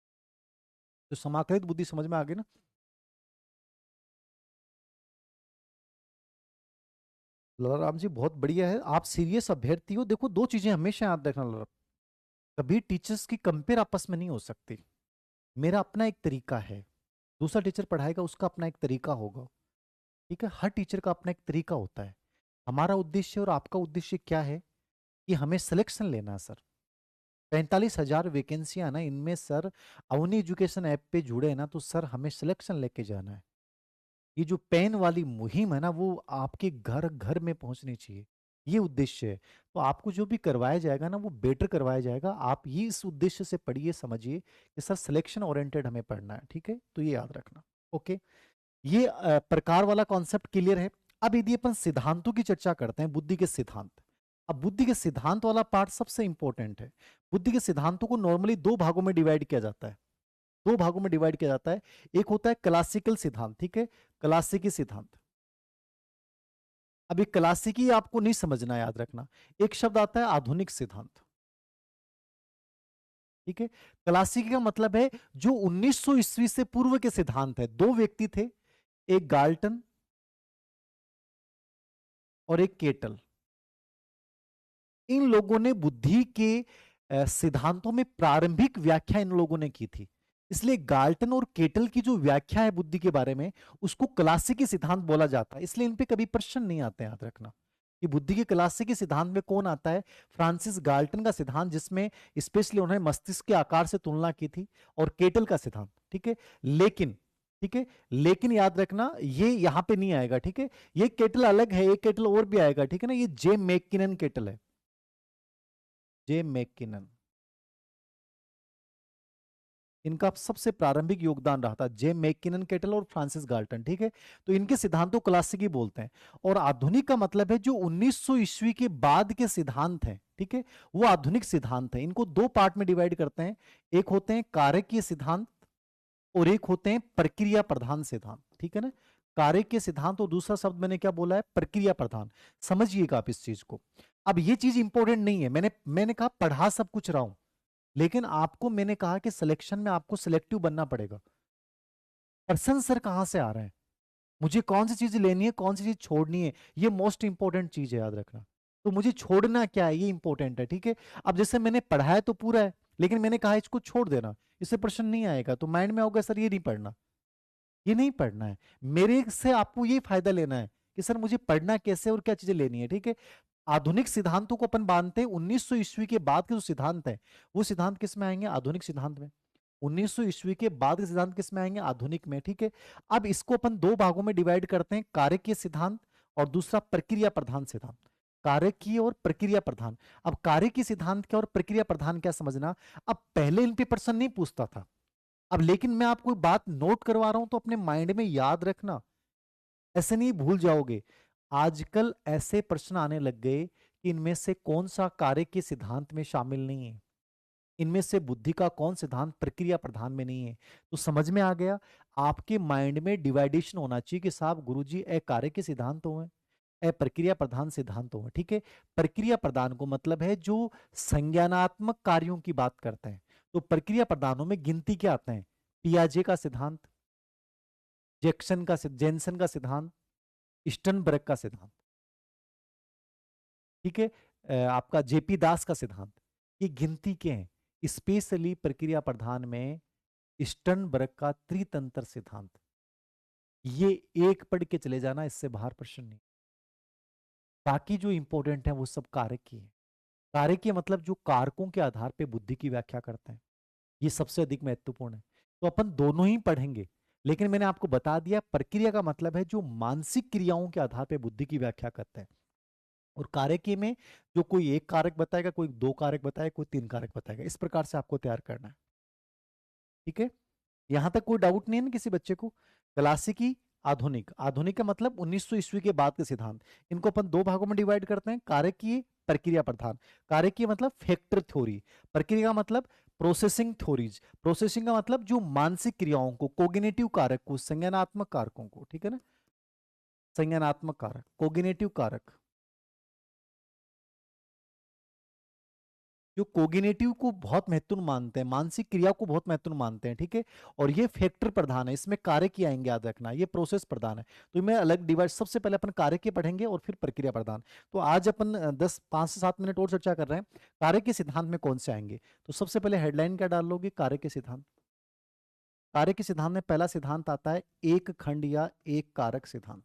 तो समाकलित बुद्धि समझ में आ गई ना। ललाराम जी बहुत बढ़िया है, आप सीरियस अभ्यर्थी हो। देखो दो चीजें हमेशा याद रखना ललाराम, कभी टीचर्स की कंपेयर आपस में नहीं हो सकती। मेरा अपना एक तरीका है, दूसरा टीचर पढ़ाएगा उसका अपना एक तरीका होगा, ठीक है, हर टीचर का अपना एक तरीका होता है। हमारा उद्देश्य और आपका उद्देश्य क्या है कि हमें सिलेक्शन लेना है सर। 45,000 वैकेंसियां ना, इनमें सर अवनी एजुकेशन ऐप पे जुड़े हैं ना, तो सर हमें सिलेक्शन लेके जाना है। ये जो पेन वाली मुहिम है ना, वो आपके घर घर में पहुंचनी चाहिए, ये उद्देश्य है। तो आपको जो भी करवाया जाएगा ना वो बेटर करवाया जाएगा, आप ये इस उद्देश्य से पढ़िए, समझिए कि सर सिलेक्शन ओरिएंटेड हमें पढ़ना है, ठीक है, तो ये याद रखना। ओके, ये प्रकार वाला कॉन्सेप्ट क्लियर है। अब यदि अपन सिद्धांतों की चर्चा करते हैं, बुद्धि के सिद्धांत, अब बुद्धि के सिद्धांत वाला पार्ट सबसे इंपॉर्टेंट है। बुद्धि के सिद्धांतों को नॉर्मली दो भागों में डिवाइड किया जाता है, दो भागों में डिवाइड किया जाता है। एक होता है क्लासिकल सिद्धांत, ठीक है, क्लासिकी सिद्धांत। अब ये क्लासिकी आपको नहीं समझना, याद रखना। एक शब्द आता है आधुनिक सिद्धांत, ठीक है। क्लासिकी का मतलब है जो 1900 ईस्वी से पूर्व के सिद्धांत है। दो व्यक्ति थे, एक गाल्टन और एक केटल। इन लोगों ने बुद्धि के सिद्धांतों में प्रारंभिक व्याख्या इन लोगों ने की थी। इसलिए गाल्टन और केटल की जो व्याख्या है बुद्धि के बारे में, उसको क्लासिकी सिद्धांत बोला जाता है। इसलिए इन पे कभी प्रश्न नहीं आते, याद रखना कि बुद्धि के क्लासिकी सिद्धांत में कौन आता है। फ्रांसिस गाल्टन का सिद्धांत, जिसमें स्पेशली उन्होंने मस्तिष्क के आकार से तुलना की थी, और केटल का सिद्धांत, ठीक है। लेकिन, ठीक है, लेकिन याद रखना ये यहां पे नहीं आएगा, ठीक है। ये केटल अलग है, एक केटल और भी आएगा, ठीक है ना, ये जे मैकिनन केटल है, जे मैकिनन। इनका सबसे प्रारंभिक योगदान रहा था जे मैकिनन केटल और फ्रांसिस गाल्टन, ठीक है। तो इनके सिद्धांतों क्लासिक ही बोलते हैं। और आधुनिक का मतलब है जो 1900 ईस्वी के बाद के सिद्धांत हैं, ठीक है, वो आधुनिक सिद्धांत हैं। इनको दो पार्ट में डिवाइड करते हैं, एक होते हैं कारकीय सिद्धांत और एक होते हैं प्रक्रिया प्रधान सिद्धांत, ठीक है ना। कार्य के सिद्धांत और दूसरा शब्द मैंने क्या बोला है, प्रक्रिया प्रधान। समझिएगा आप इस चीज को। अब ये चीज इंपॉर्टेंट नहीं है, मैंने कहा पढ़ा सब कुछ रहा हूं, लेकिन आपको मैंने कहा कि सिलेक्शन में आपको सिलेक्टिव बनना पड़ेगा। पर्सन सर कहां से आ रहे हैं, मुझे कौन सी चीज लेनी है, कौन सी चीज छोड़नी है, ये मोस्ट इंपॉर्टेंट चीज है, याद रखना। तो मुझे छोड़ना क्या है, ये इंपॉर्टेंट है, ठीक है। अब जैसे मैंने पढ़ा है तो पूरा है, लेकिन मैंने कहा इसको छोड़ देना, इससे प्रश्न नहीं आएगा, तो माइंड में होगा सर ये नहीं पढ़ना, ये नहीं पढ़ना है। मेरे से आपको ये फायदा लेना है कि सर मुझे पढ़ना कैसे और क्या चीजें लेनी है, ठीक है। आधुनिक सिद्धांतों को अपन बांधते हैं 1900 ईस्वी के बाद के जो सिद्धांत हैं, वो सिद्धांत किस में आएंगे, आधुनिक सिद्धांत में। 1900 ईस्वी के बाद के सिद्धांत किस में आएंगे, आधुनिक में, ठीक है। अब इसको अपन दो भागों में डिवाइड करते हैं, कारकीय सिद्धांत और दूसरा प्रक्रिया प्रधान सिद्धांत। कारकीय और प्रक्रिया प्रधान। अब कारकीय सिद्धांत क्या और प्रक्रिया प्रधान क्या समझना। अब पहले इन पे प्रश्न नहीं पूछता था, अब लेकिन मैं आपको बात नोट करवा रहा हूं तो अपने माइंड में याद रखना, ऐसे नहीं भूल जाओगे। आजकल ऐसे प्रश्न आने लग गए कि इनमें से कौन सा कार्य के सिद्धांत में शामिल नहीं है, इनमें से बुद्धि का कौन सिद्धांत प्रक्रिया प्रधान में नहीं है। तो समझ में आ गया, आपके माइंड में डिवाइडेशन होना चाहिए कि साहब गुरुजी ए कार्य के सिद्धांत हो, ए प्रक्रिया प्रधान सिद्धांत हो, ठीक है। प्रक्रिया प्रधान को मतलब है जो संज्ञानात्मक कार्यों की बात करते हैं। तो प्रक्रिया प्रधानों में गिनती क्या आते हैं, पियाजे का सिद्धांत, जेनसन का सिद्धांत, स्टर्नबर्ग का सिद्धांत, ठीक है। आपका जेपी दास का सिद्धांत, ये गिनती के हैं। स्पेशली प्रक्रिया प्रधान में स्टर्नबर्ग का त्रितंत्र सिद्धांत, ये एक पढ़ के चले जाना, इससे बाहर प्रश्न नहीं। बाकी जो इंपॉर्टेंट है वो सब कारक की है। कारक की मतलब जो कारकों के आधार पे बुद्धि की व्याख्या करते हैं, ये सबसे अधिक महत्वपूर्ण है। तो अपन दोनों ही पढ़ेंगे, लेकिन मैंने आपको बता दिया प्रक्रिया का मतलब है जो मानसिक क्रियाओं के आधार पे बुद्धि की व्याख्या करते हैं। और कारकीय में जो कोई एक कारक बताएगा, कोई दो कारक बताएगा, कोई तीन कारक बताएगा, इस प्रकार से आपको तैयार करना है, ठीक है। यहां तक कोई डाउट नहीं है ना किसी बच्चे को। क्लासिकी, आधुनिक। आधुनिक का मतलब 1900 ईस्वी के बाद के सिद्धांत। इनको अपन दो भागों में डिवाइड करते हैं, कारकीय, प्रक्रिया प्रधान। कारकीय मतलब फैक्टर थ्योरी, प्रक्रिया का मतलब प्रोसेसिंग थ्योरीज। प्रोसेसिंग का मतलब जो मानसिक क्रियाओं को, कोग्निटिव कारक को, संज्ञानात्मक कारकों को, ठीक है ना, संज्ञानात्मक कारक, कोग्निटिव कारक, जो कोग्निटिव को बहुत महत्वपूर्ण मानते हैं, मानसिक क्रिया को बहुत महत्वपूर्ण मानते हैं, ठीक है। और ये फैक्टर प्रधान है, इसमें कार्य की आएंगे, याद रखना, ये प्रोसेस प्रधान है। तो मैं अलग डिवाइड, सबसे पहले अपन कार्य के पढ़ेंगे और फिर प्रक्रिया प्रधान। तो आज अपन 5 से 7 मिनट और चर्चा कर रहे हैं, कार्य के सिद्धांत में कौन से आएंगे। तो सबसे पहले हेडलाइन क्या डाल लोगे, कार्य के सिद्धांत। कार्य के सिद्धांत में पहला सिद्धांत आता है एक खंड या एक कारक सिद्धांत।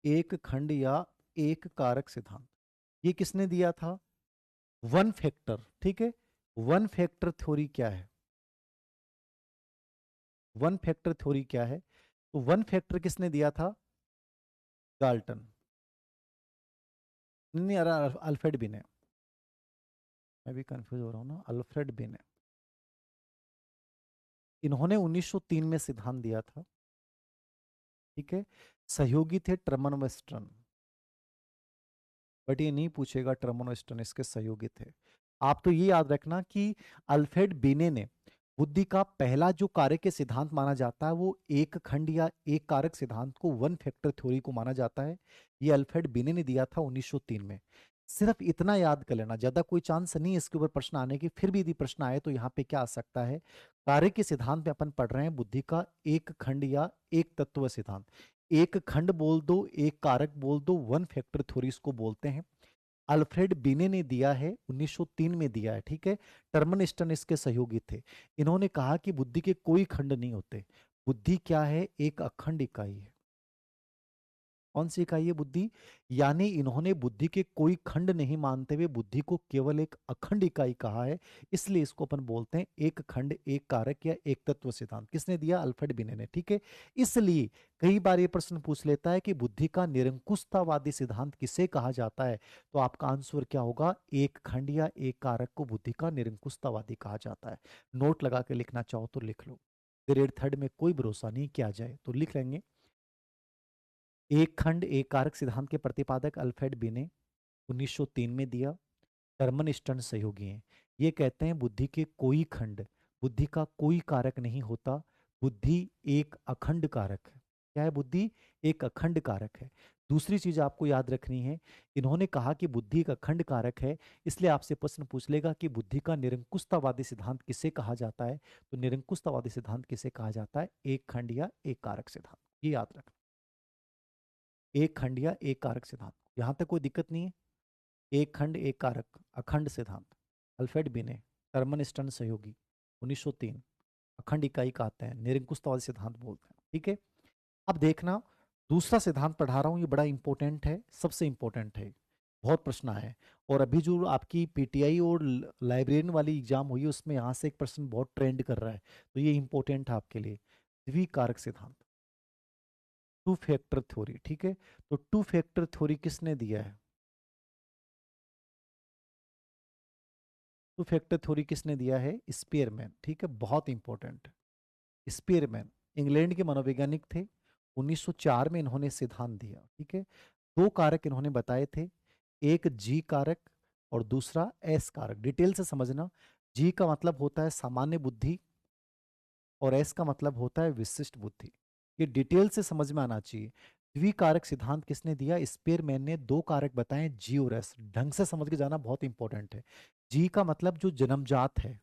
एक खंड या एक कारक सिद्धांत, ये किसने दिया था, वन फैक्टर, ठीक है। वन फैक्टर थ्योरी क्या है, वन फैक्टर थ्योरी क्या है। तो वन फैक्टर किसने दिया था, गाल्टन, नहीं अरे अल्फ्रेड बिने, मैं भी कंफ्यूज हो रहा हूँ ना, अल्फ्रेड बिने। इन्होंने 1903 में सिद्धांत दिया था, ठीक है। सहयोगी थे ट्रमन वेस्टर्न, बट ये नहीं पूछेगा ट्रमन वेस्टर्न इसके सहयोगी थे। आप तो ये याद रखना कि अल्फ्रेड बिने ने बुद्धि का पहला जो कार्य के सिद्धांत माना जाता है वो एक खंड या एक कारक सिद्धांत को, वन फैक्टर थ्योरी को माना जाता है। ये अल्फ्रेड बिने ने दिया था 1903 में। सिर्फ इतना याद कर लेना, ज्यादा कोई चांस नहीं है इसके ऊपर प्रश्न आने की। फिर भी यदि प्रश्न आए तो यहाँ पे क्या आ सकता है, कार्य के सिद्धांत में अपन पढ़ रहे हैं बुद्धि का एक खंड या एक तत्व सिद्धांत। एक खंड बोल दो, एक कारक बोल दो, वन फैक्टर थ्योरी इसको बोलते हैं। अल्फ्रेड बिने ने दिया है, 1903 में दिया है, ठीक है। टर्मन स्टन इसके सहयोगी थे। इन्होंने कहा कि बुद्धि के कोई खंड नहीं होते, बुद्धि क्या है, एक अखंड इकाई है। कौन सी इकाई है बुद्धि? यानी इन्होंने बुद्धि के कोई खंड नहीं मानते हुए बुद्धि को केवल एक अखंड इकाई कहा है, इसलिए इसको अपन बोलते हैं एक खंड एक कारक या एक तत्व सिद्धांत। किसने दिया? अल्फ्रेड बिने ने। ठीक है, इसलिए कई बार ये प्रश्न पूछ लेता है कि बुद्धि का निरंकुशतावादी सिद्धांत किसे कहा जाता है, तो आपका आंसर क्या होगा? एक खंड या एक कारक को बुद्धि का निरंकुशतावादी कहा जाता है। नोट लगा के लिखना चाहो तो लिख लो, ग्रेड थर्ड में कोई भरोसा नहीं किया जाए तो लिख लेंगे। एक खंड एक कारक सिद्धांत के प्रतिपादक अल्फ्रेड बिने 1903 में दिया। टर्मन स्टर्न सहयोगी हैं। ये कहते हैं बुद्धि के कोई खंड, बुद्धि का कोई कारक नहीं होता, बुद्धि एक अखंड कारक है। क्या है? बुद्धि एक अखंड कारक है। दूसरी चीज आपको याद रखनी है, इन्होंने कहा कि बुद्धि एक अखंड कारक है, इसलिए आपसे प्रश्न पूछ लेगा कि बुद्धि का निरंकुशतावादी सिद्धांत किसे कहा जाता है, तो निरंकुशतावादी सिद्धांत किसे कहा जाता है? एक खंड या एक कारक सिद्धांत। ये याद रखना, एक खंड या एक कारक सिद्धांत। यहां तक कोई दिक्कत नहीं है? एक खंड एक कारक अखंड सिद्धांत, अल्फ्रेड बिने, टर्मन स्टर्न सहयोगी, 1903। अखंड इकाई कहते हैं, निरंकुशतावादी सिद्धांत बोलते हैं। ठीक है, अब देखना दूसरा सिद्धांत पढ़ा रहा हूं, ये बड़ा इंपॉर्टेंट है, सबसे इंपॉर्टेंट है, बहुत प्रश्न आए हैं। और अभी जो आपकी पीटीआई और लाइब्रेरियन वाली एग्जाम हुई है उसमें यहाँ से एक प्रश्न बहुत ट्रेंड कर रहा है, तो ये इंपॉर्टेंट है आपके लिए। द्विकारक सिद्धांत, टू फैक्टर थ्योरी। ठीक है, तो टू फैक्टर थ्योरी किसने दिया है? टू फैक्टर थ्योरी किसने दिया है? स्पीयरमैन। ठीक है, बहुत इंपॉर्टेंट। स्पीयरमैन इंग्लैंड के मनोवैज्ञानिक थे, 1904 में इन्होंने सिद्धांत दिया। ठीक है, दो कारक इन्होंने बताए थे, एक जी कारक और दूसरा एस कारक। डिटेल से समझना, जी का मतलब होता है सामान्य बुद्धि और एस का मतलब होता है विशिष्ट बुद्धि। ये डिटेल से समझ में आना चाहिए। द्विकारक सिद्धांत किसने दिया? स्पीयरमैन ने। दो कारक बताए जी और एस, ढंग से समझ के जाना बहुत इंपॉर्टेंट है। जी का मतलब जो जन्मजात है,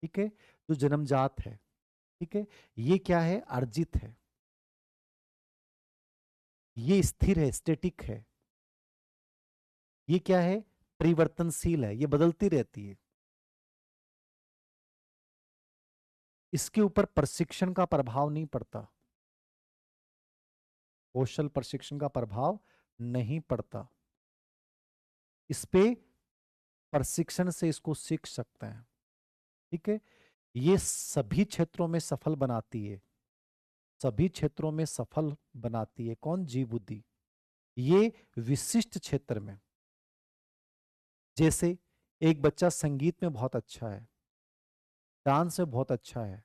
ठीक है, जो जन्मजात है, ठीक है, ये क्या है? अर्जित है, ये स्थिर है, स्टेटिक है, ये क्या है? परिवर्तनशील है, ये बदलती रहती है, इसके ऊपर प्रशिक्षण का प्रभाव नहीं पड़ता, कौशल प्रशिक्षण का प्रभाव नहीं पड़ता, इस पे प्रशिक्षण से इसको सीख सकते हैं। ठीक है, ये सभी क्षेत्रों में सफल बनाती है, सभी क्षेत्रों में सफल बनाती है। कौन? जीव बुद्धि। ये विशिष्ट क्षेत्र में, जैसे एक बच्चा संगीत में बहुत अच्छा है, डांस में बहुत अच्छा है,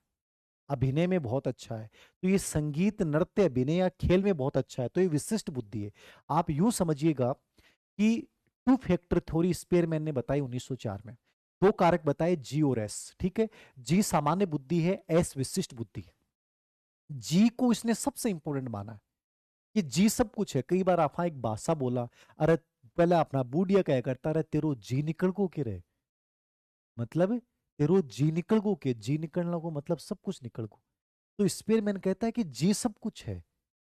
अभिनय में बहुत अच्छा है, तो ये संगीत नृत्य अभिनय या खेल में बहुत अच्छा है, तो ये विशिष्ट बुद्धि है। आप यूं समझिएगा कि टू फैक्टर थ्योरी स्पीयरमैन ने बताई 1904 में। दो कारक बताए जी और एस। ठीक है, जी सामान्य बुद्धि है, एस विशिष्ट बुद्धि है। जी को इसने सबसे इंपॉर्टेंट माना है कि जी सब कुछ है। कई बार आप एक भाषा बोला, अरे पहले अपना बूढ़िया क्या करता रहे, तेरो जी निकल को के रहे, मतलब तेरो जी निकल को के, जी निकलना को मतलब सब कुछ निकल को। तो स्पीयरमैन कहता है कि जी सब कुछ है।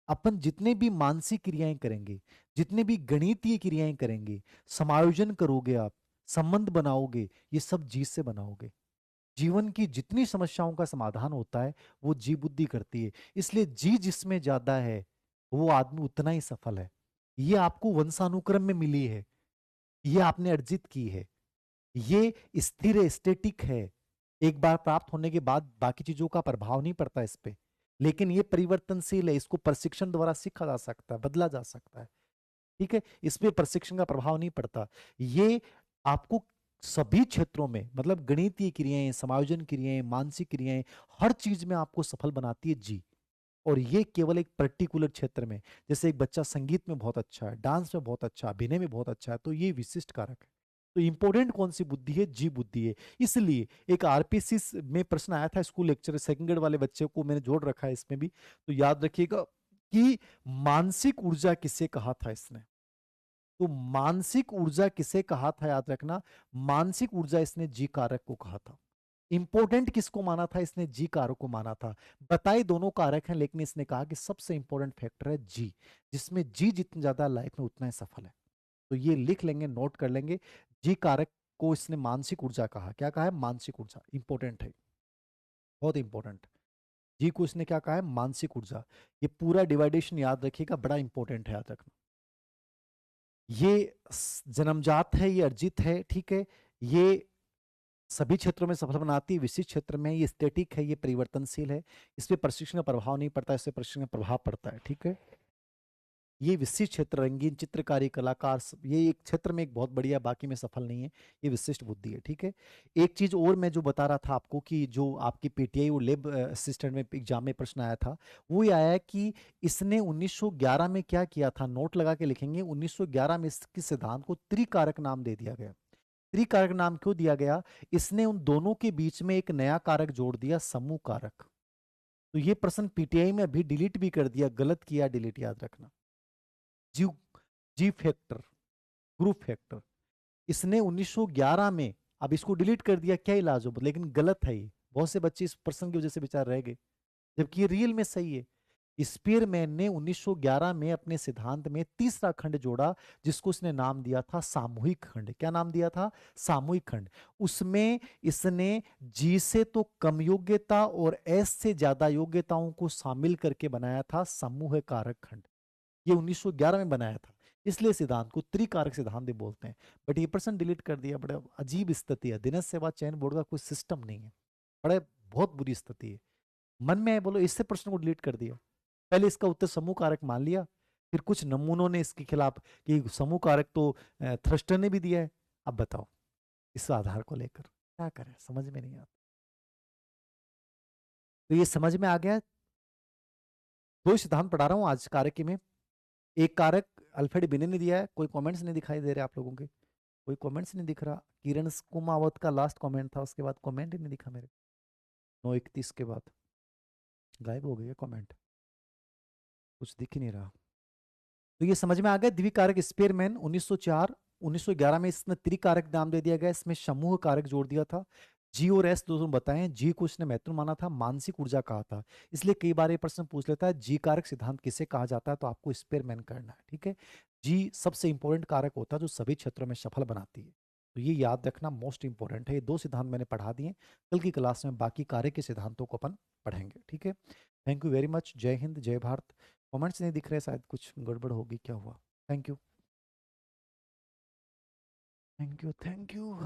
अपन जितने भी मानसिक क्रियाएं करेंगे, जितने भी गणितीय क्रियाएं करेंगे, समायोजन करोगे आप, संबंध बनाओगे, ये सब जी से बनाओगे। जीवन की जितनी समस्याओं का समाधान होता है वो जी बुद्धि करती है। इसलिए जी जिसमें ज्यादा है वो आदमी उतना ही सफल है। ये आपको वंशानुक्रम में मिली है, ये आपने अर्जित की है, ये स्थिर है, स्टेटिक है। एक बार प्राप्त होने के बाद बाकी चीजों का प्रभाव नहीं पड़ता इस पे, लेकिन ये परिवर्तनशील है, इसको प्रशिक्षण द्वारा सीखा जा सकता है, बदला जा सकता है। ठीक है, इसमें प्रशिक्षण का प्रभाव नहीं पड़ता। ये आपको सभी क्षेत्रों में, मतलब गणितीय क्रियाएं, समायोजन क्रियाएं, मानसिक क्रियाएं, हर चीज में आपको सफल बनाती है जी। और ये केवल एक पर्टिकुलर क्षेत्र में, जैसे एक बच्चा संगीत में बहुत अच्छा है, डांस में बहुत अच्छा, अभिनय में बहुत अच्छा है, तो ये विशिष्ट कारक है। तो इंपॉर्टेंट कौन सी बुद्धि है? जी बुद्धि है। इसलिए एक आरपीसी में प्रश्न आया था, स्कूल लेक्चर सेकंड ग्रेड वाले बच्चे को मैंने जोड़ रखा है इसमें भी, तो याद रखिएगा कि मानसिक ऊर्जा किसे कहा था इसने। तो मानसिक ऊर्जा किसे कहा था, याद रखना, मानसिक ऊर्जा इसने जी कारक को कहा था। इंपॉर्टेंट किसको माना था इसने? जी कारक को माना था। बताए दोनों कारक हैं, लेकिन इसने कहा कि सबसे इंपॉर्टेंट फैक्टर है जी, जिसमें जी जितना ज्यादा लाइफ में उतना ही सफल है। तो ये लिख लेंगे, नोट कर लेंगे। जी कारक को इसने मानसिक ऊर्जा कहा। क्या कहा है? मानसिक ऊर्जा। इंपॉर्टेंट है, बहुत इंपॉर्टेंट। जी को इसने क्या कहा है, मानसिक ऊर्जा। ये पूरा डिवाइडेशन याद रखिएगा, बड़ा इंपॉर्टेंट है याद रखना। ये जन्मजात है, ये अर्जित है, ठीक है। ये सभी क्षेत्रों में सफल बनाती है, विशिष्ट क्षेत्र में ये स्टैटिक है, ये परिवर्तनशील है, इस पे प्रशिक्षण का प्रभाव नहीं पड़ता, इससे प्रशिक्षण का प्रभाव पड़ता है, ठीक है। ये विशिष्ट क्षेत्र, रंगीन चित्रकारी, कलाकार, ये एक क्षेत्र में एक बहुत बढ़िया, बाकी में सफल नहीं है, ये विशिष्ट बुद्धि है, ठीक है। एक चीज और मैं जो बता रहा था आपको कि जो आपकी पीटीआई और लेब असिस्टेंट में एग्जाम में प्रश्न आया था, वो ये आया कि इसने 1911 में क्या किया था, नोट लगा के लिखेंगे। 1911 में इसके सिद्धांत को त्रिकारक नाम दे दिया गया। त्रिकारक नाम क्यों दिया गया, इसने उन दोनों के बीच में एक नया कारक जोड़ दिया, समूह कारक। तो ये प्रश्न पीटीआई में अभी डिलीट भी कर दिया, गलत किया डिलीट, याद रखना। जी, जी फैक्टर, ग्रुप फैक्टर, इसने 1911 में, अब इसको डिलीट कर दिया, क्या इलाज हो, लेकिन गलत है ये। बहुत से बच्चे इस प्रश्न की वजह से बेचारे रह गए, जबकि ये रियल में सही है। स्पीयरमैन ने 1911 में अपने सिद्धांत में तीसरा खंड जोड़ा, जिसको उसने नाम दिया था सामूहिक खंड। क्या नाम दिया था, सामूहिक खंड। उसमें इसने जी से तो कम योग्यता और एस से ज्यादा योग्यताओं को शामिल करके बनाया था समूह कारक खंड। ये 1911 में बनाया था, इसलिए सिद्धांत को त्रिकारक सिद्धांत भी बोलते हैं। बट ये प्रश्न डिलीट कर दिया, बड़ा अजीब स्थिति है। दिनस सेवा चयन बोर्ड का कोई सिस्टम नहीं है, बड़े बहुत बुरी स्थिति है। मन में है बोलो, इससे प्रश्न को डिलीट कर दिया। पहले इसका उत्तर समूह कारक मान लिया, फिर कुछ नमूनों ने इसके खिलाफ कि समूह कारक तो थ्रस्टर ने भी दिया है। अब बताओ इस आधार को लेकर क्या करें, समझ में नहीं आता। तो ये समझ में आ गया। दो सिद्धांत पढ़ा रहा हूं आज कारक में। एक कारक अल्फ्रेड बिने ने दिया है, कोई कमेंट्स नहीं दिखाई दे रहे आप लोगों के, कोई कमेंट्स नहीं दिख रहा। किरण कुमावत का लास्ट कमेंट था, उसके बाद कमेंट ही नहीं दिखा मेरे। 9:31 के बाद गायब हो गया कमेंट, कुछ दिख ही नहीं रहा। तो ये समझ में आ गया, द्विकारक स्पेयरमैन 1904 1911 में इसने त्रिकारक नाम दे दिया गया, इसमें समूह कारक जोड़ दिया था। जी और एस दोनों बताएं, जी को इसने महत्वपूर्ण माना था, मानसिक ऊर्जा कहा था। इसलिए कई बार ये प्रश्न पूछ लेता है जी कारक सिद्धांत किसे कहा जाता है, तो आपको स्पेयरमैन करना है, ठीक है। जी सबसे इंपॉर्टेंट कारक होता है जो सभी क्षेत्रों में सफल बनाती है, तो ये याद रखना मोस्ट इंपॉर्टेंट है। ये दो सिद्धांत मैंने पढ़ा दिए, कल की क्लास में बाकी कार्य के सिद्धांतों को अपन पढ़ेंगे, ठीक है। थैंक यू वेरी मच, जय हिंद जय भारत। कमेंट्स नहीं दिख रहे, शायद कुछ गड़बड़ होगी, क्या हुआ। Thank you, thank you, thank you.